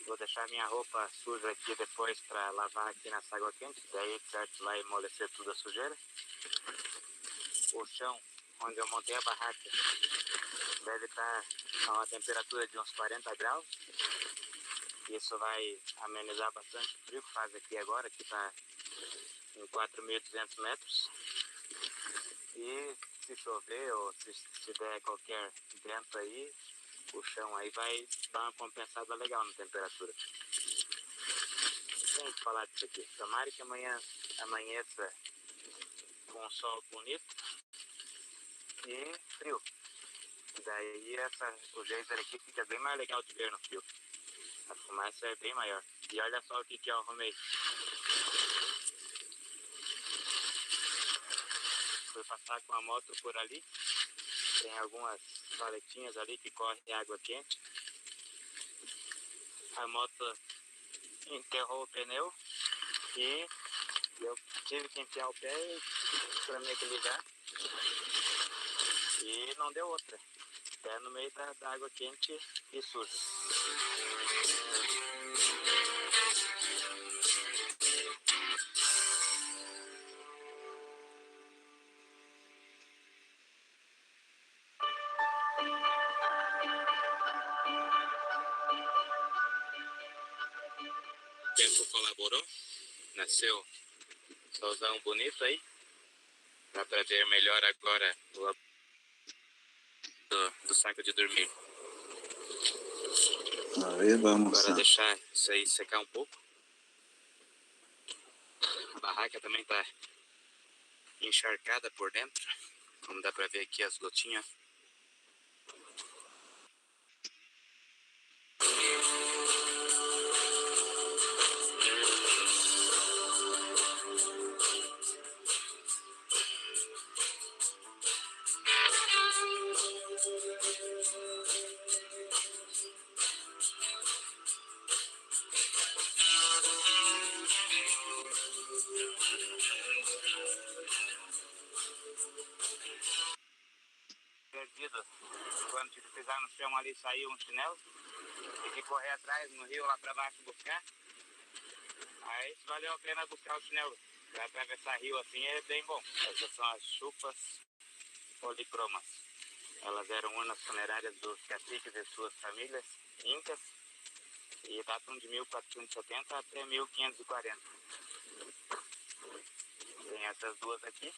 Vou deixar minha roupa suja aqui depois para lavar aqui nessa água quente, daí certo vai amolecer tudo a sujeira. O chão onde eu montei a barraca deve estar a uma temperatura de uns 40 graus. Isso vai amenizar bastante o frio que faz aqui agora, que está em 4.200 metros. E se chover ou se der qualquer vento aí, o chão aí vai dar uma compensada legal na temperatura. Tem que falar disso aqui. Tomara que amanhã amanheça com um sol bonito e frio. E daí o geyser aqui fica bem mais legal de ver no frio. A fumaça é bem maior. E olha só o que eu arrumei. Fui passar com a moto por ali. Tem algumas valetinhas ali que corre água quente. A moto enterrou o pneu e eu tive que enfiar o pé para me equilibrar. E não deu outra. Pé no meio da água quente e suja. O tempo colaborou, nasceu solzão bonito aí, dá pra ver melhor agora do saco de dormir. A ver, vamos Agora a... deixar isso aí secar um pouco. A barraca também tá encharcada por dentro, como dá pra ver aqui as gotinhas. Perdido. Quando tive que pisar no chão ali, saiu um chinelo. Tive que correr atrás no rio lá pra baixo buscar. Aí valeu a pena buscar o chinelo. Pra atravessar rio assim é bem bom. Essas são as chupas policromas. Elas eram urnas funerárias dos caciques e suas famílias incas e datam de 1470 até 1540. Tem essas duas aqui.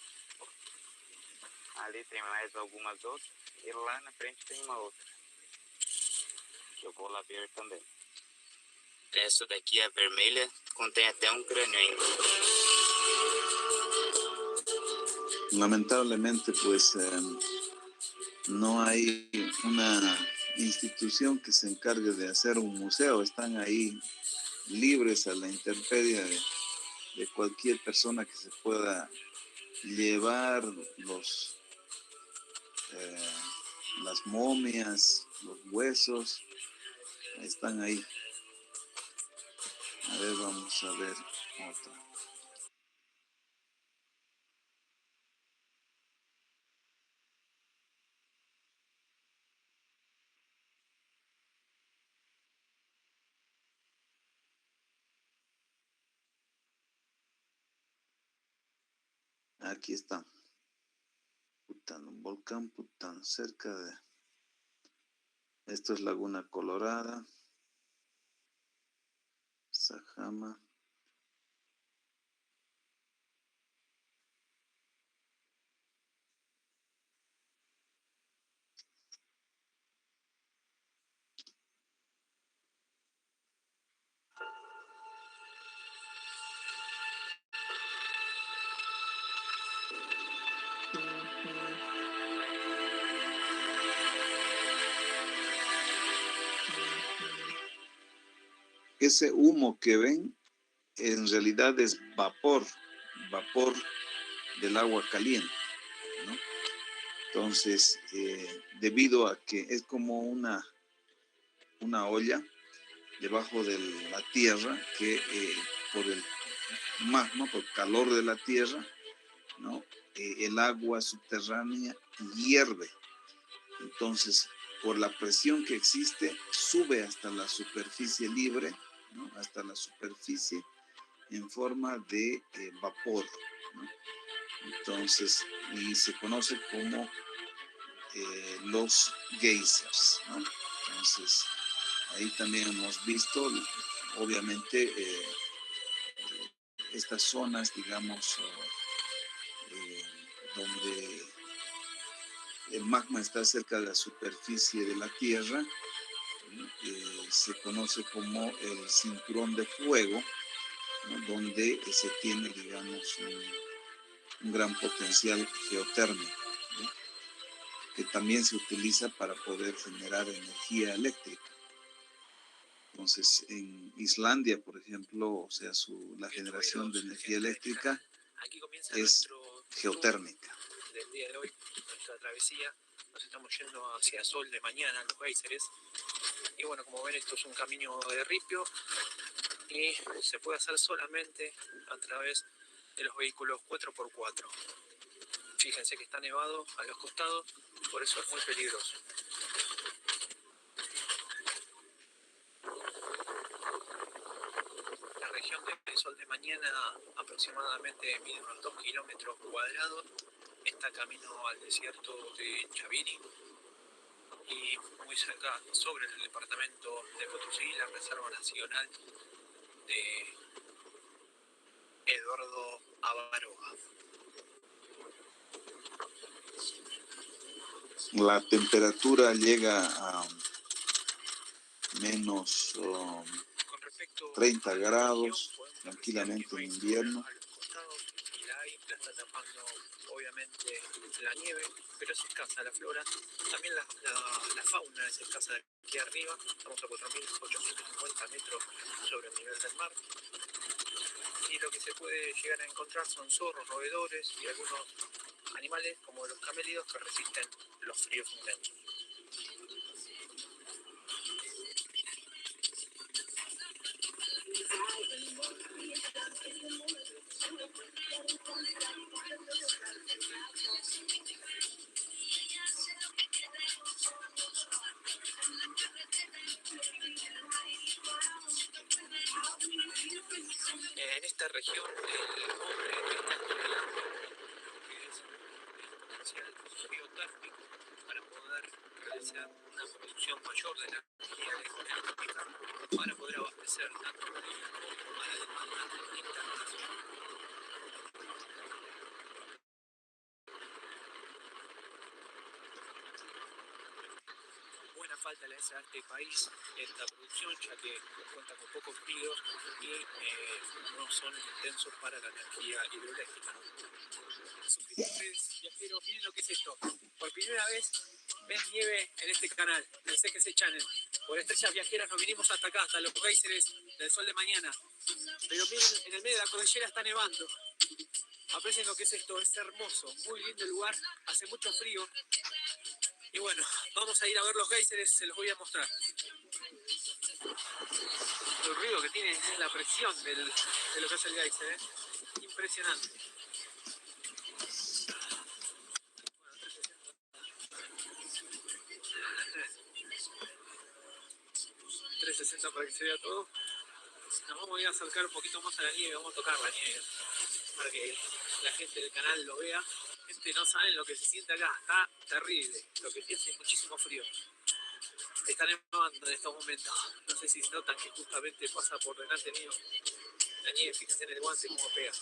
Ali tem mais algumas outras. E lá na frente tem uma outra. Que eu vou lá ver também. Essa daqui é vermelha. Contém até um crânio ainda. Lamentablemente, pues no hay una institución que se encargue de hacer un museo. Están ahí libres a la intemperie de cualquier persona que se pueda llevar las momias, los huesos, están ahí. A ver, vamos a ver otra. Aquí está. Pután, un volcán Pután, cerca de... Esto es Laguna Colorada. Sajama. Ese humo que ven en realidad es vapor del agua caliente, ¿no? Entonces, debido a que es como una olla debajo de la tierra que por el magma, por el calor de la tierra, ¿no? El agua subterránea hierve. Entonces, por la presión que existe, sube hasta la superficie libre, ¿no? Hasta la superficie en forma de vapor, ¿no? Entonces, y se conoce como los geysers, ¿no? Entonces, ahí también hemos visto, obviamente, estas zonas, digamos, donde el magma está cerca de la superficie de la Tierra, se conoce como el cinturón de fuego, ¿no? Donde se tiene, digamos, un gran potencial geotérmico, ¿no? Que también se utiliza para poder generar energía eléctrica. Entonces, en Islandia, por ejemplo, o sea, la generación de energía eléctrica es geotérmica. Del día de hoy, nuestra travesía, nos estamos yendo hacia Sol de Mañana, los géiseres. Y bueno, como ven, esto es un camino de ripio y se puede hacer solamente a través de los vehículos 4x4. Fíjense que está nevado a los costados, por eso es muy peligroso. La región del Sol de Mañana aproximadamente mide unos 2 kilómetros cuadrados. Está camino al desierto de Chaviri y muy cerca, sobre el departamento de Potosí, la Reserva Nacional de Eduardo Avaroa. La temperatura llega a menos 30 grados tranquilamente en invierno. Y la está tapando obviamente la nieve, pero es escasa la flora. También la fauna es escasa de aquí arriba. Estamos a 4.850 metros sobre el nivel del mar. Y lo que se puede llegar a encontrar son zorros, roedores y algunos animales como los camélidos que resisten los fríos intensos. En esta región el hombre está estudiando que es el potencial biotérmico para poder realizar una producción mayor de la energía eléctrica para poder abastecer tanto a la demanda internacional. Buena falta le hace a este país esta producción, ya que cuenta con pocos ríos y no son intensos para la energía hidroeléctrica. Suscriptores, viajeros, miren lo que es esto. Por primera vez ven nieve en este canal, del CGC Channel. Por Estrellas Viajeras nos vinimos hasta acá, hasta los géiseres del Sol de Mañana. Pero miren, en el medio de la cordillera está nevando. Aprecien lo que es esto, es hermoso, muy lindo el lugar, hace mucho frío. Y bueno, vamos a ir a ver los géiseres, se los voy a mostrar. El ruido que tiene es la presión de lo que es el geyser, ¿eh? Impresionante. Bueno, 360 para que se vea todo. Nos vamos a ir a acercar un poquito más a la nieve, vamos a tocar la nieve para que la gente del canal lo vea. Gente, no saben lo que se siente acá, está terrible. Lo que tiene es muchísimo frío. Está nevando en estos momentos. No sé si notan que justamente pasa por delante mío la nieve, fíjense en el guante cómo pega.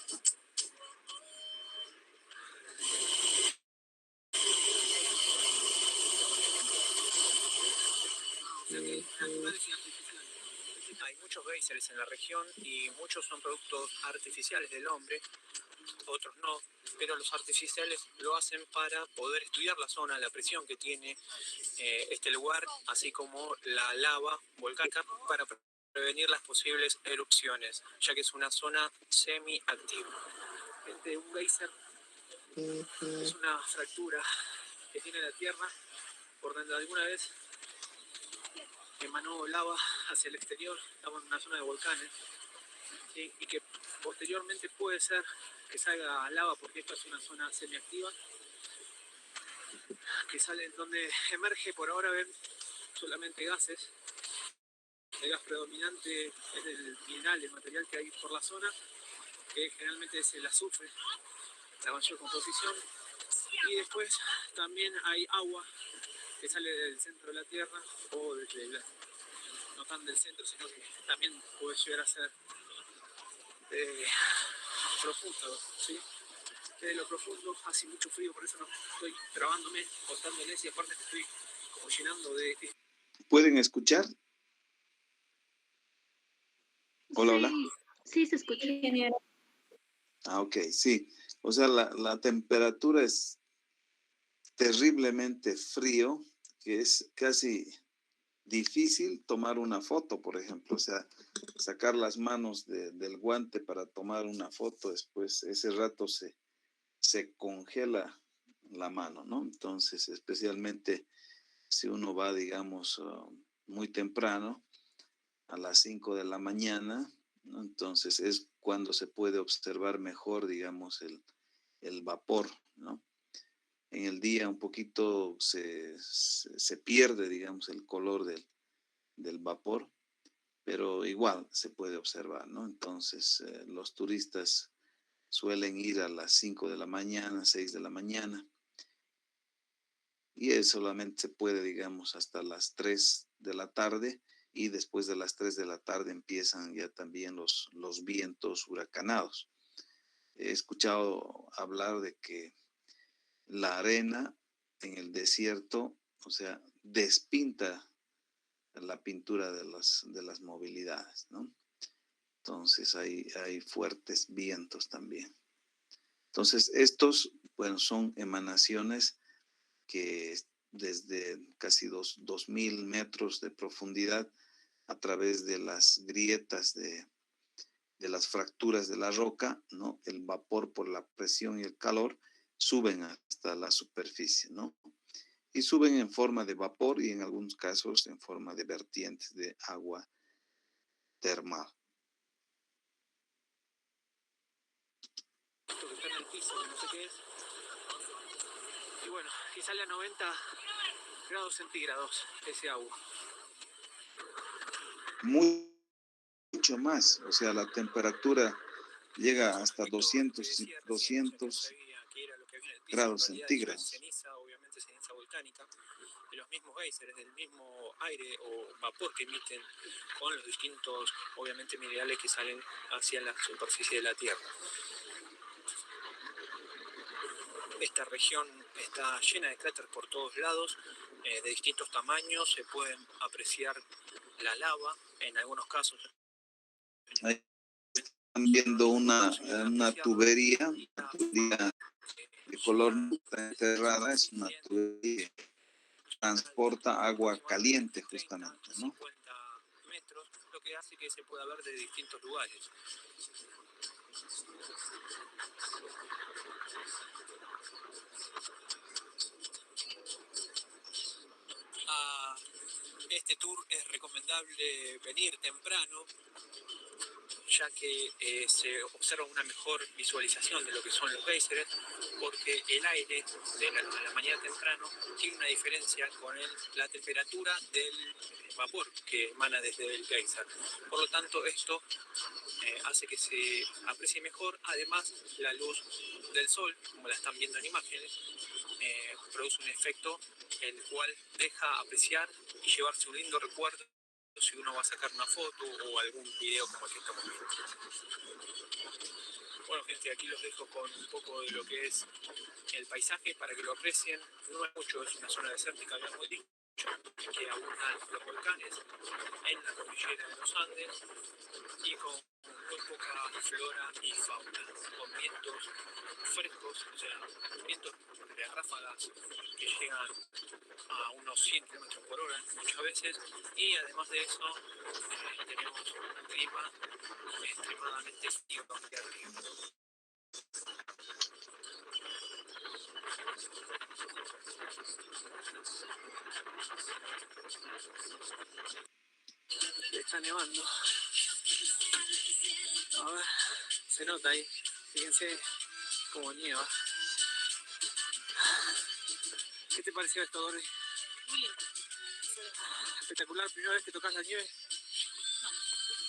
O sea que animales y artificiales. Hay muchos géiseres en la región y muchos son productos artificiales del hombre, otros no, pero los artificiales lo hacen para poder estudiar la zona, la presión que tiene este lugar, así como la lava volcánica para prevenir las posibles erupciones, ya que es una zona semi-activa. Un geyser es una fractura que tiene la Tierra por donde alguna vez emanó lava hacia el exterior. Estamos en una zona de volcanes, ¿sí? Y que posteriormente puede ser que salga lava porque esta es una zona semiactiva que sale donde emerge. Por ahora ven solamente gases. El gas predominante es el mineral, el material que hay por la zona, que generalmente es el azufre, la mayor composición. Y después también hay agua que sale del centro de la Tierra, o no tan del centro, sino que también puede llegar a ser profundo, ¿sí? Desde lo profundo hace mucho frío, por eso no estoy trabándome, cortándoles, y aparte me estoy como llenando de... ¿Pueden escuchar? Hola, hola. Sí, se escucha. Ah, ok, sí. O sea, la temperatura es terriblemente frío, que es casi difícil tomar una foto, por ejemplo. O sea, sacar las manos del guante para tomar una foto, después ese rato se congela la mano, ¿no? Entonces, especialmente si uno va, digamos, muy temprano, a las 5 de la mañana, ¿no? Entonces es cuando se puede observar mejor, digamos, el vapor, ¿no? En el día un poquito se pierde, digamos, el color del vapor, pero igual se puede observar, ¿no? Entonces los turistas suelen ir a las 5 de la mañana, 6 de la mañana, y solamente se puede, digamos, hasta las 3 de la tarde, y después de las 3 de la tarde empiezan ya también los vientos huracanados. He escuchado hablar de que la arena en el desierto, o sea, despinta la pintura de las movilidades, ¿no? Entonces hay fuertes vientos también. Entonces estos, bueno, son emanaciones que desde casi 2.000 metros de profundidad, a través de las grietas de las fracturas de la roca, ¿no? El vapor por la presión y el calor suben hasta la superficie, ¿no? Y suben en forma de vapor y en algunos casos en forma de vertientes de agua termal. Esto que está en el piso, no sé qué es. Y bueno, y sale a 90 grados centígrados ese agua. Mucho más, o sea, la temperatura llega hasta 200 grados centígrados. Ceniza, obviamente ceniza volcánica, de los mismos géiseres, del mismo aire o vapor que emiten con los distintos, obviamente, minerales que salen hacia la superficie de la Tierra. Esta región está llena de cráteres por todos lados, de distintos tamaños, se pueden apreciar la lava, en algunos casos. Ahí están viendo una tubería de color enterrada, es una tubería que transporta agua caliente justamente, ¿no? 50 metros, lo que hace que se pueda ver de distintos lugares. A este tour es recomendable venir temprano, ya que se observa una mejor visualización de lo que son los géiseres, porque el aire de la mañana temprano tiene una diferencia con la temperatura del vapor que emana desde el geyser. Por lo tanto, esto hace que se aprecie mejor. Además, la luz del sol, como la están viendo en imágenes, produce un efecto el cual deja apreciar y llevarse un lindo recuerdo si uno va a sacar una foto o algún video como el que estamos viendo. Bueno, gente, aquí los dejo con un poco de lo que es el paisaje para que lo aprecien. No es mucho, es una zona desértica, habíamos dicho, que abundan los volcanes en la cordillera de los Andes y con muy poca flora y fauna, con vientos frescos, o sea, vientos de ráfagas que llegan a unos 100 km por hora muchas veces, y además de eso tenemos un clima extremadamente frío aquí arriba. Está nevando. A ver, se nota ahí. Fíjense cómo nieva. ¿Qué te pareció esto, Dori? Muy lindo. Espectacular. ¿Primera vez que tocas la nieve?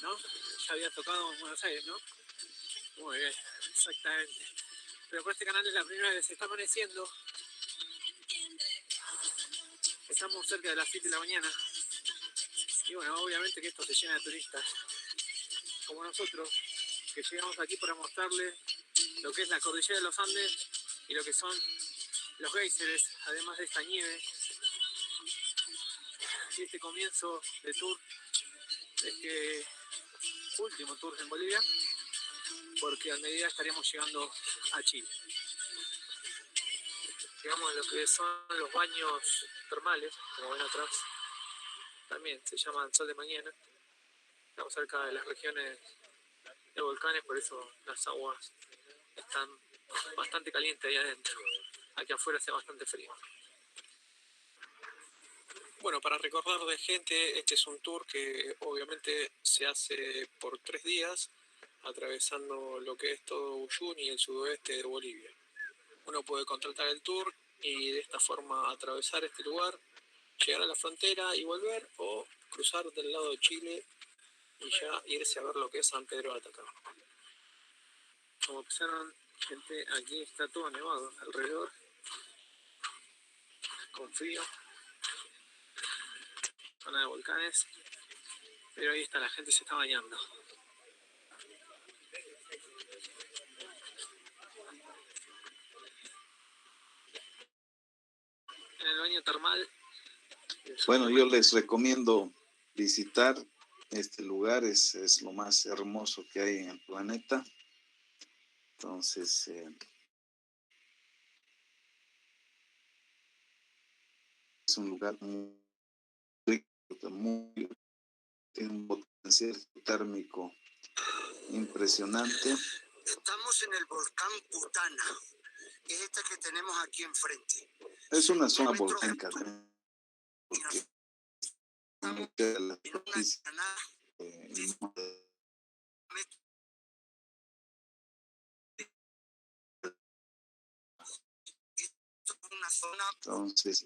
No. ¿No? Ya habías tocado en Buenos Aires, ¿no? Muy bien, exactamente. Pero por este canal es la primera vez. Se está amaneciendo. Estamos cerca de las 7 de la mañana. Y bueno, obviamente que esto se llena de turistas, como nosotros, que llegamos aquí para mostrarles lo que es la cordillera de los Andes y lo que son los géiseres, además de esta nieve. Y este comienzo de tour, este último tour en Bolivia, porque a medida estaríamos llegando a Chile. Digamos lo que son los baños termales, como ven atrás, también se llaman Sol de Mañana. Estamos cerca de las regiones de volcanes, por eso las aguas están bastante calientes ahí adentro. Aquí afuera hace bastante frío. Bueno, para recordar de gente, este es un tour que obviamente se hace por 3 días, atravesando lo que es todo Uyuni y el sudoeste de Bolivia. Uno puede contratar el tour y de esta forma atravesar este lugar, llegar a la frontera y volver, o cruzar del lado de Chile y ya irse a ver lo que es San Pedro de Atacama. Como observan, gente, aquí está todo nevado alrededor, con frío, zona de volcanes, pero ahí está, la gente se está bañando. En el baño termal. Bueno, yo les recomiendo visitar este lugar, es lo más hermoso que hay en el planeta. Entonces, es un lugar muy rico, tiene un potencial térmico impresionante. Estamos en el volcán Putana, que es este que tenemos aquí enfrente. Es una zona volcánica, porque de la superficie, entonces,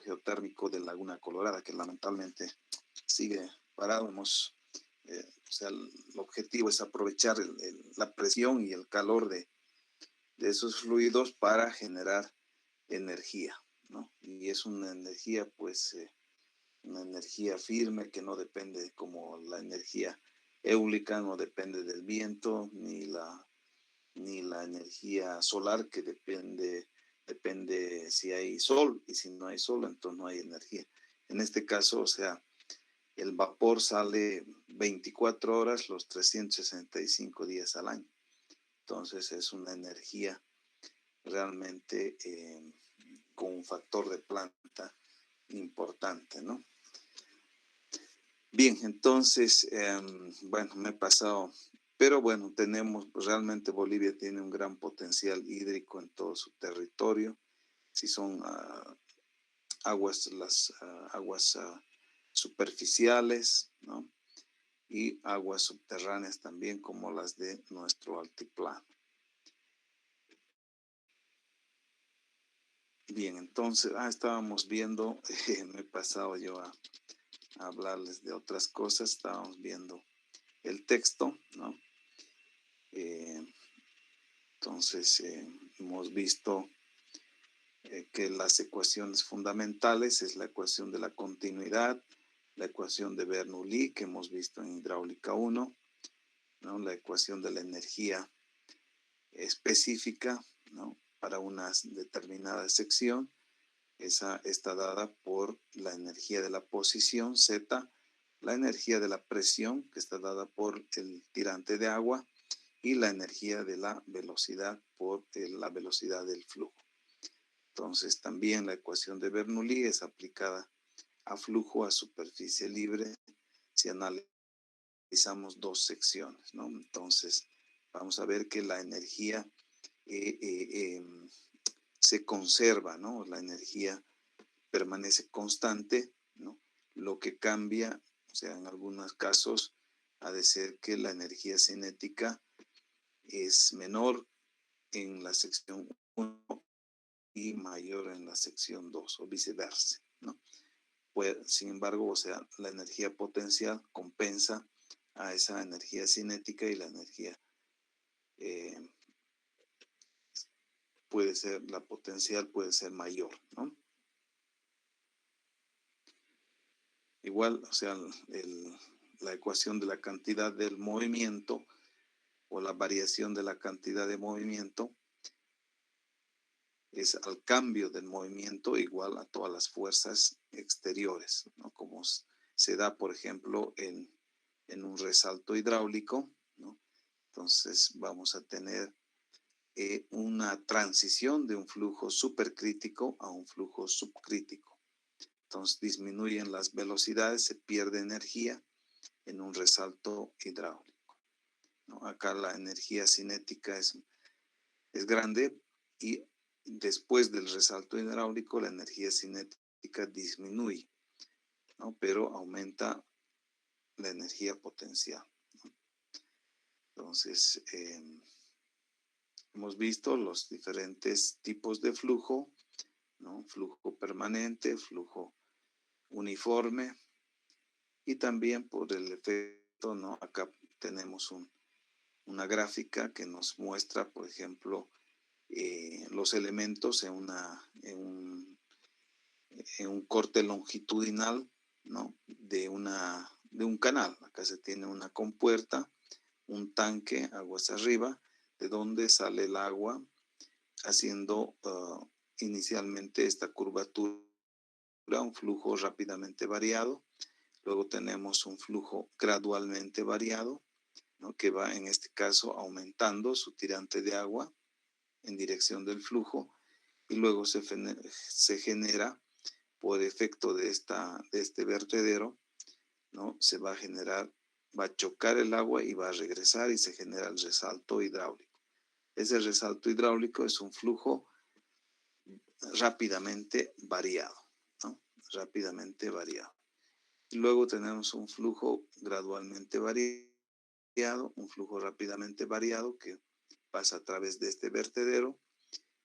geotérmico de Laguna Colorada, que lamentablemente sigue parado. O sea, el objetivo es aprovechar la presión y el calor de esos fluidos para generar energía, ¿no? Y es una energía, pues, una energía firme que no depende, como la energía eólica, no depende del viento, ni la energía solar, que depende si hay sol, y si no hay sol, entonces no hay energía. En este caso, o sea, el vapor sale 24 horas los 365 días al año. Entonces es una energía realmente con un factor de planta importante, ¿no? Bien, entonces, bueno, me he pasado, pero bueno, realmente Bolivia tiene un gran potencial hídrico en todo su territorio. Si son las aguas superficiales, ¿no? Y aguas subterráneas también, como las de nuestro altiplano. Bien, entonces, estábamos viendo, me he pasado yo a hablarles de otras cosas. Estábamos viendo el texto, ¿no? Entonces, hemos visto que las ecuaciones fundamentales es la ecuación de la continuidad, la ecuación de Bernoulli, que hemos visto en hidráulica 1, ¿no? La ecuación de la energía específica, ¿no? Para una determinada sección. Esa está dada por la energía de la posición, Z, la energía de la presión, que está dada por el tirante de agua, y la energía de la velocidad por la velocidad del flujo. Entonces, también la ecuación de Bernoulli es aplicada a flujo a superficie libre si analizamos dos secciones, ¿no? Entonces, vamos a ver que la energía se conserva, ¿no? La energía permanece constante, ¿no? Lo que cambia, o sea, en algunos casos, ha de ser que la energía cinética es menor en la sección 1 y mayor en la sección 2, o viceversa, ¿no? Pues, sin embargo, o sea, la energía potencial compensa a esa energía cinética, y la energía la potencial puede ser mayor, ¿no? Igual, o sea, la ecuación de la cantidad del movimiento, o la variación de la cantidad de movimiento, es al cambio del movimiento igual a todas las fuerzas exteriores, ¿no? Como se da, por ejemplo, en un resalto hidráulico, ¿no? Entonces vamos a tener una transición de un flujo supercrítico a un flujo subcrítico. Entonces disminuyen las velocidades, se pierde energía en un resalto hidráulico, ¿no? Acá la energía cinética es grande y después del resalto hidráulico la energía cinética disminuye, ¿no? Pero aumenta la energía potencial, ¿no? Entonces, hemos visto los diferentes tipos de flujo, ¿no? Flujo permanente, flujo uniforme, y también por el efecto, ¿no? Acá tenemos una gráfica que nos muestra, por ejemplo, los elementos en un corte longitudinal, ¿no? de un canal. Acá se tiene una compuerta, un tanque, aguas arriba, de donde sale el agua, haciendo inicialmente esta curvatura, un flujo rápidamente variado. Luego tenemos un flujo gradualmente variado, ¿no? Que va en este caso aumentando su tirante de agua en dirección del flujo, y luego se genera por efecto de este vertedero, ¿no? Se va a generar, va a chocar el agua y va a regresar y se genera el resalto hidráulico. Ese resalto hidráulico es un flujo rápidamente variado, ¿no? Rápidamente variado. Y luego tenemos un flujo gradualmente variado, un flujo rápidamente variado que pasa a través de este vertedero,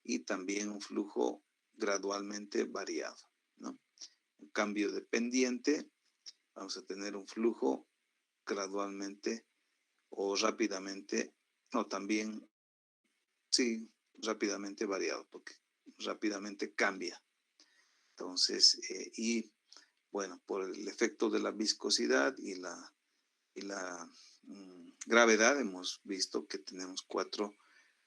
y también un flujo gradualmente variado, ¿no? Un cambio de pendiente, vamos a tener un flujo gradualmente o rápidamente, no, también, sí, rápidamente variado, porque rápidamente cambia. Entonces, y bueno, por el efecto de la viscosidad y la gravedad, hemos visto que tenemos 4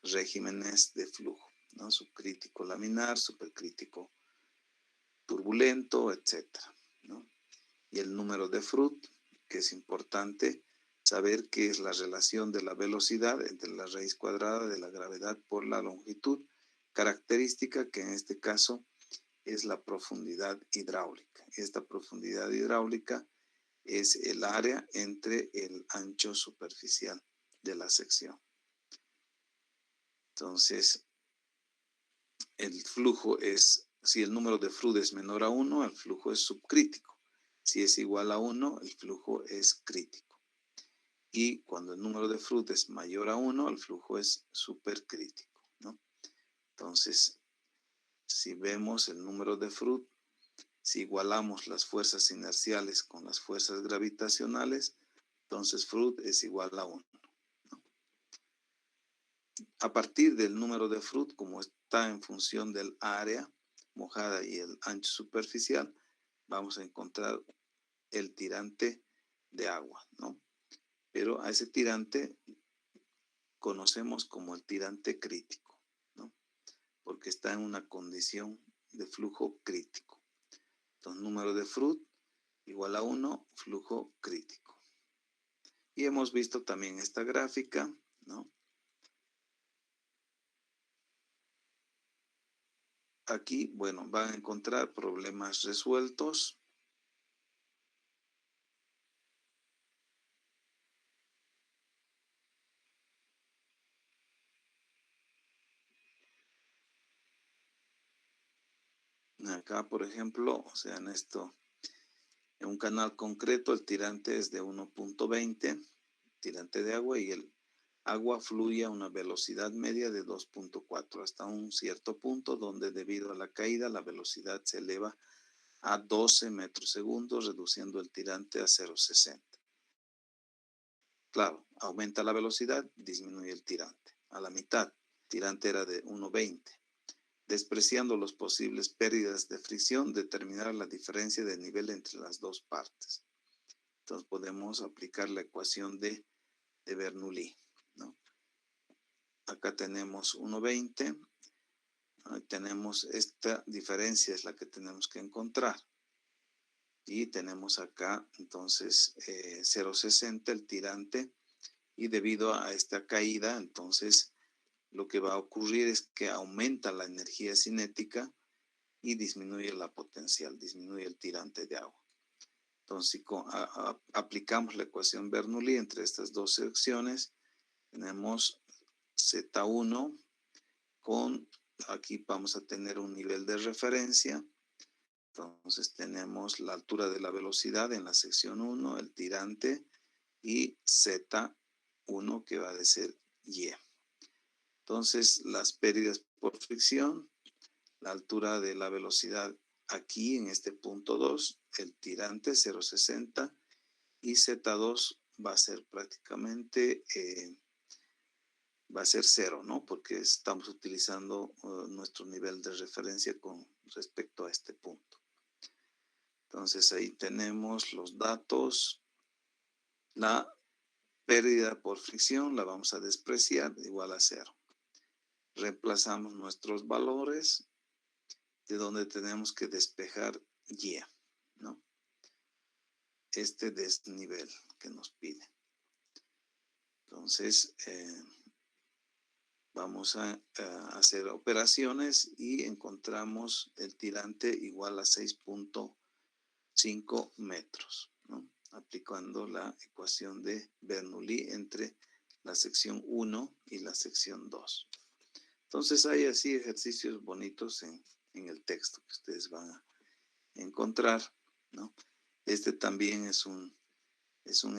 regímenes de flujo, ¿no? Subcrítico laminar, supercrítico turbulento, etcétera, ¿no? Y el número de Froude, que es importante saber qué es la relación de la velocidad entre la raíz cuadrada de la gravedad por la longitud, característica que en este caso es la profundidad hidráulica. Esta profundidad hidráulica es el área entre el ancho superficial de la sección. Entonces, el flujo es, si el número de Froude es menor a 1, el flujo es subcrítico. Si es igual a 1, el flujo es crítico. Y cuando el número de Froude es mayor a 1, el flujo es supercrítico, ¿no? Entonces, si vemos el número de Froude, si igualamos las fuerzas inerciales con las fuerzas gravitacionales, entonces Froude es igual a 1, ¿no? A partir del número de Froude, como está en función del área mojada y el ancho superficial, vamos a encontrar el tirante de agua, ¿no? Pero a ese tirante conocemos como el tirante crítico, ¿no? Porque está en una condición de flujo crítico. Entonces, número de Froude igual a 1, flujo crítico. Y hemos visto también esta gráfica, ¿no? Aquí, bueno, van a encontrar problemas resueltos. Acá, por ejemplo, o sea, en un canal concreto, el tirante es de 1.20, tirante de agua, y el agua fluye a una velocidad media de 2.4 hasta un cierto punto donde, debido a la caída, la velocidad se eleva a 12 metros segundos, reduciendo el tirante a 0.60. Claro, aumenta la velocidad, disminuye el tirante. A la mitad, el tirante era de 1.20. Despreciando las posibles pérdidas de fricción, determinar la diferencia de nivel entre las dos partes. Entonces podemos aplicar la ecuación de Bernoulli, ¿no? Acá tenemos 1.20, ¿no? Tenemos esta diferencia, es la que tenemos que encontrar. Y tenemos acá entonces 0.60 el tirante y debido a esta caída, entonces lo que va a ocurrir es que aumenta la energía cinética y disminuye la potencial, disminuye el tirante de agua. Entonces, si aplicamos la ecuación Bernoulli entre estas dos secciones, tenemos Z1 aquí vamos a tener un nivel de referencia. Entonces tenemos la altura de la velocidad en la sección 1, el tirante, y Z1 que va a ser Y. Entonces las pérdidas por fricción, la altura de la velocidad aquí en este punto 2, el tirante 0,60 y Z2 va a ser prácticamente, va a ser 0, ¿no? Porque estamos utilizando nuestro nivel de referencia con respecto a este punto. Entonces ahí tenemos los datos. La pérdida por fricción la vamos a despreciar igual a 0. Reemplazamos nuestros valores de donde tenemos que despejar Y, ¿no? Este desnivel que nos pide. Entonces, vamos a hacer operaciones y encontramos el tirante igual a 6.5 metros, ¿no? Aplicando la ecuación de Bernoulli entre la sección 1 y la sección 2. Entonces hay así ejercicios bonitos en el texto que ustedes van a encontrar, ¿no? Este también es un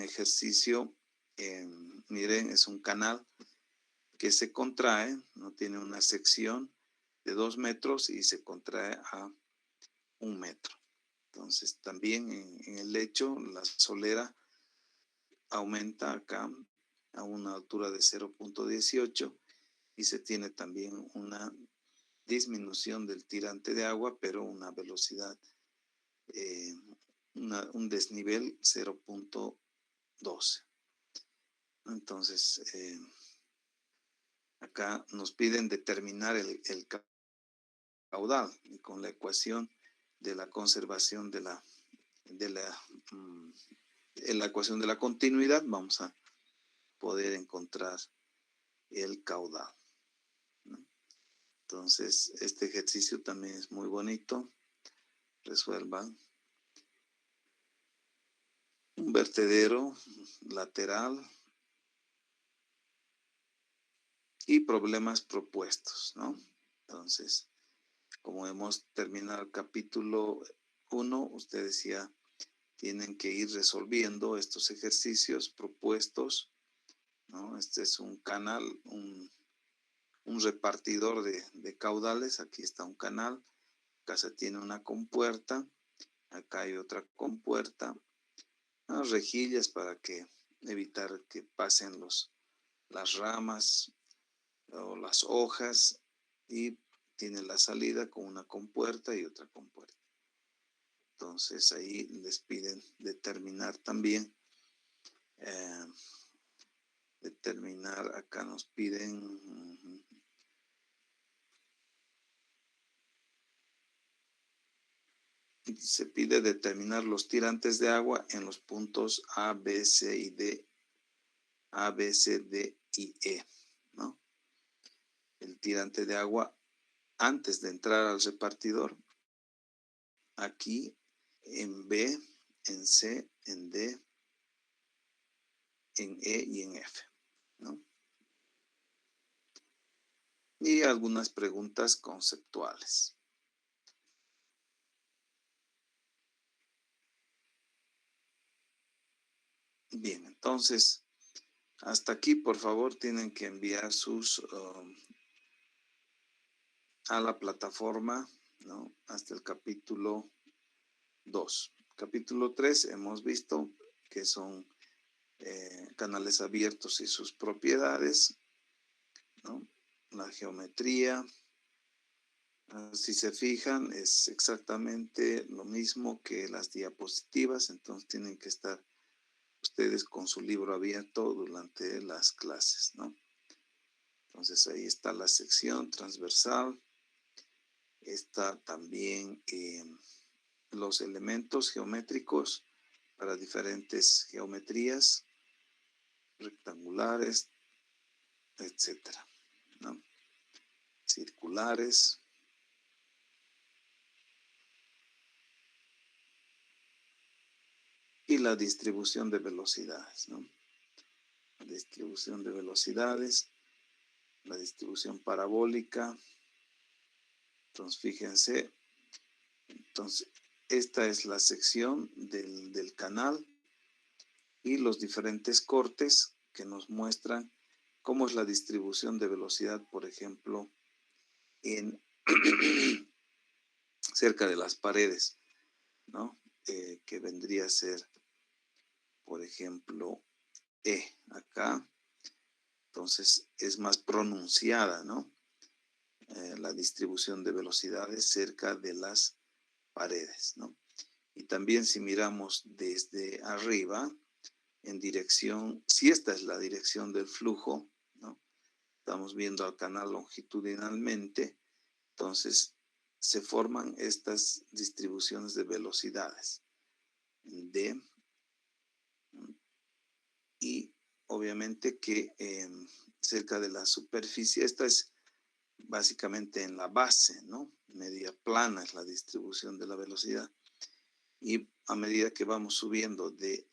ejercicio, miren, es un canal que se contrae, no tiene una sección de 2 metros y se contrae a 1 metro. Entonces también en el lecho la solera aumenta acá a una altura de 0.18 y se tiene también una disminución del tirante de agua, pero una velocidad, un desnivel 0.12. Entonces, acá nos piden determinar el caudal y con la ecuación de la conservación de la ecuación de la continuidad vamos a poder encontrar el caudal, ¿no? Entonces, este ejercicio también es muy bonito. Resuelvan. Un vertedero lateral y problemas propuestos, ¿no? Entonces, como hemos terminado el capítulo 1, ustedes ya tienen que ir resolviendo estos ejercicios propuestos, ¿no? Este es un canal, un repartidor de caudales. Aquí está un canal, acá se tiene una compuerta, acá hay otra compuerta, unas rejillas para evitar que pasen las ramas o las hojas, y tiene la salida con una compuerta y otra compuerta. Entonces ahí les piden determinar también, acá nos piden se pide determinar los tirantes de agua en los puntos A, B, C y D, A, B, C, D y E, ¿no? El tirante de agua antes de entrar al repartidor, aquí en B, en C, en D, en E y en F, ¿no? Y algunas preguntas conceptuales. Bien, entonces, hasta aquí, por favor, tienen que enviar sus a la plataforma, ¿no? Hasta el capítulo 2. Capítulo 3 hemos visto que son canales abiertos y sus propiedades, ¿no? La geometría, si se fijan, es exactamente lo mismo que las diapositivas, entonces tienen que estar ustedes con su libro abierto durante las clases, ¿no? Entonces ahí está la sección transversal, está también los elementos geométricos para diferentes geometrías, rectangulares, etcétera, ¿no? Circulares. Y la distribución de velocidades, ¿no? La distribución de velocidades, la distribución parabólica. Entonces, fíjense, entonces, esta es la sección del canal y los diferentes cortes que nos muestran cómo es la distribución de velocidad, por ejemplo, en cerca de las paredes, ¿no? Que vendría a ser, por ejemplo, acá. Entonces es más pronunciada, ¿no? La distribución de velocidades cerca de las paredes, ¿no? Y también si miramos desde arriba, en dirección, si esta es la dirección del flujo, ¿no? Estamos viendo al canal longitudinalmente, entonces se forman estas distribuciones de velocidades y obviamente que cerca de la superficie, esta es básicamente en la base, ¿no? Media plana es la distribución de la velocidad. Y a medida que vamos subiendo de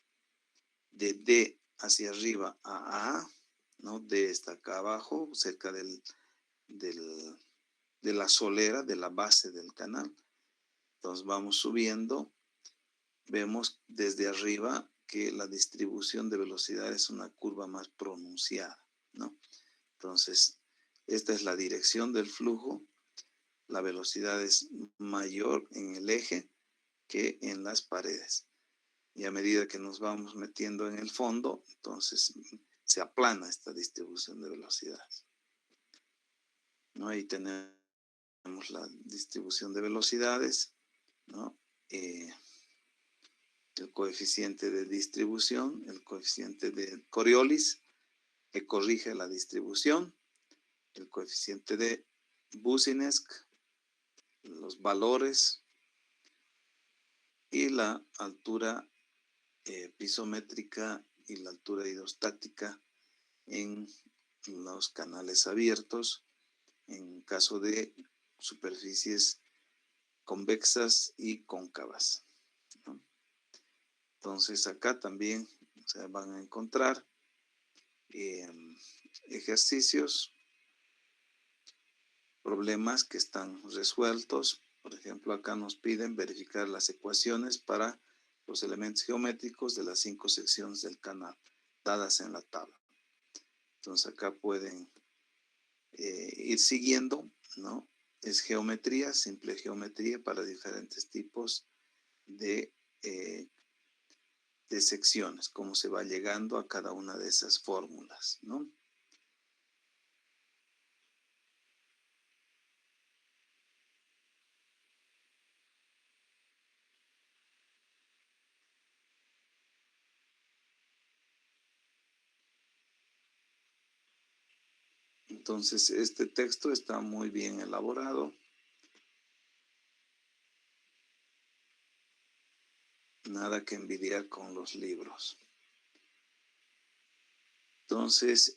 D hacia arriba a A, ¿no? D está acá abajo, cerca de la solera, de la base del canal. Entonces vamos subiendo, vemos desde arriba que la distribución de velocidad es una curva más pronunciada, ¿no? Entonces, esta es la dirección del flujo, la velocidad es mayor en el eje que en las paredes. Y a medida que nos vamos metiendo en el fondo, entonces se aplana esta distribución de velocidades, ¿no? Ahí tenemos la distribución de velocidades, ¿no? El coeficiente de distribución, el coeficiente de Coriolis, que corrige la distribución, el coeficiente de Boussinesq, los valores y la altura pisométrica y la altura hidrostática en los canales abiertos en caso de superficies convexas y cóncavas, ¿no? Entonces acá también se van a encontrar ejercicios, problemas que están resueltos. Por ejemplo, acá nos piden verificar las ecuaciones para los elementos geométricos de las 5 secciones del canal, dadas en la tabla. Entonces acá pueden ir siguiendo, ¿no? Es geometría, simple geometría para diferentes tipos de secciones, cómo se va llegando a cada una de esas fórmulas, ¿no? Entonces, este texto está muy bien elaborado. Nada que envidiar con los libros. Entonces,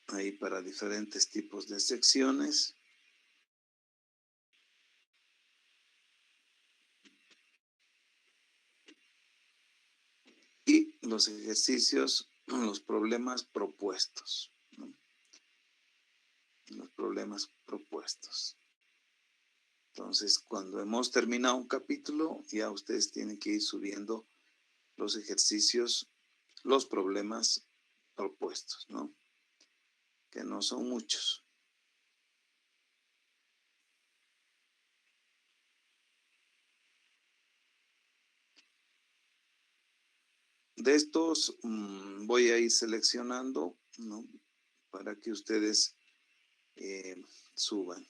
ahí para diferentes tipos de secciones. Y los ejercicios, los problemas propuestos, ¿no? Los problemas propuestos. Entonces, cuando hemos terminado un capítulo, ya ustedes tienen que ir subiendo los ejercicios, los problemas propuestos, ¿no? Que no son muchos. De estos voy a ir seleccionando, ¿no? Para que ustedes suban.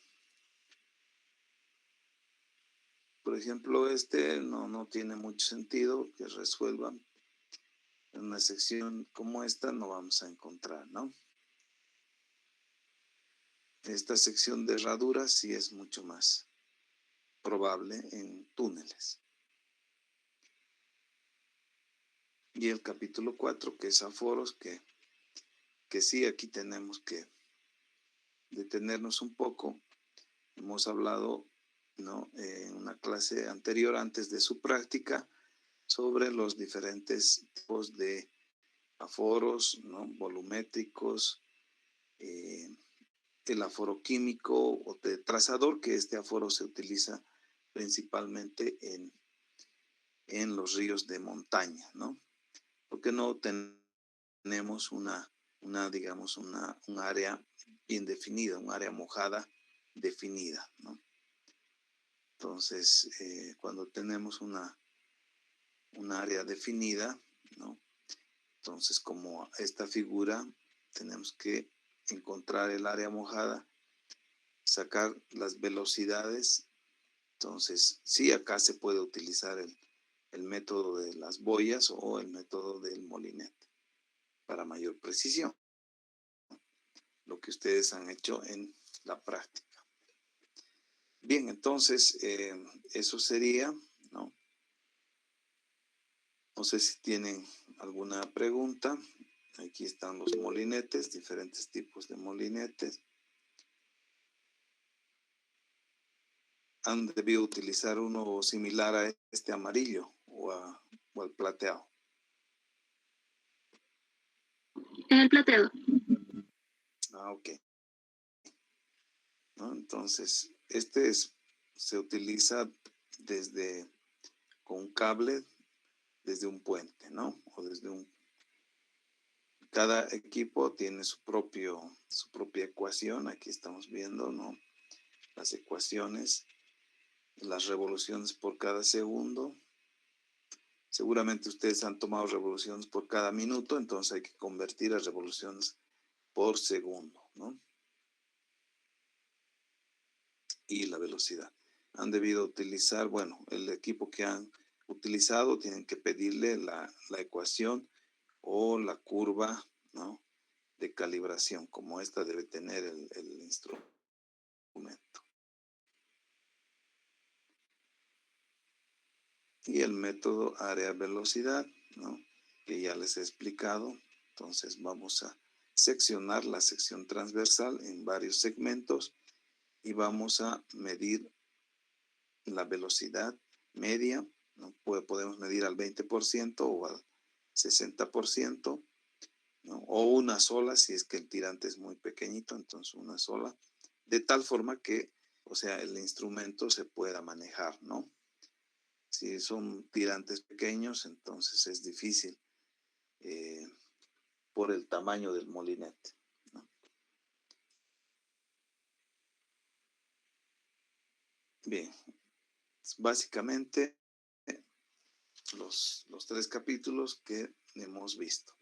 Por ejemplo, este no tiene mucho sentido que resuelvan. En una sección como esta no vamos a encontrar, ¿no? Esta sección de herraduras sí es mucho más probable en túneles. Y el capítulo 4, que es aforos, que sí, aquí tenemos que detenernos un poco. Hemos hablado, ¿no?, en una clase anterior, antes de su práctica, sobre los diferentes tipos de aforos, ¿no?, volumétricos, el aforo químico o de trazador, que este aforo se utiliza principalmente en los ríos de montaña, ¿no? Porque no tenemos digamos, un área bien definida, un área mojada definida, ¿no? Entonces, cuando tenemos una área definida, ¿no?, entonces, como esta figura, tenemos que encontrar el área mojada, sacar las velocidades. Entonces, sí, acá se puede utilizar el método de las boyas o el método del molinete para mayor precisión, lo que ustedes han hecho en la práctica. Bien, entonces, eso sería, ¿no? No sé si tienen alguna pregunta. Aquí están los molinetes, diferentes tipos de molinetes. Han debido utilizar uno similar a este amarillo o al plateado. El plateado. Ok. ¿No? Entonces, se utiliza con un cable desde un puente, ¿no? O cada equipo tiene su propia ecuación. Aquí estamos viendo, ¿no?, las ecuaciones, las revoluciones por cada segundo. Seguramente ustedes han tomado revoluciones por cada minuto, entonces hay que convertir a revoluciones por segundo, ¿no? Y la velocidad. Han debido utilizar, bueno, el equipo que han utilizado, tienen que pedirle la ecuación o la curva, ¿no?, de calibración, como esta debe tener el instrumento. Y el método área-velocidad, ¿no?, que ya les he explicado. Entonces vamos a seccionar la sección transversal en varios segmentos y vamos a medir la velocidad media, ¿no? Podemos medir al 20% o al 60%, ¿no?, o una sola si es que el tirante es muy pequeñito, entonces una sola, de tal forma que, o sea, el instrumento se pueda manejar, ¿no? Si son tirantes pequeños, entonces es difícil por el tamaño del molinete, ¿no? Bien, básicamente los 3 capítulos que hemos visto.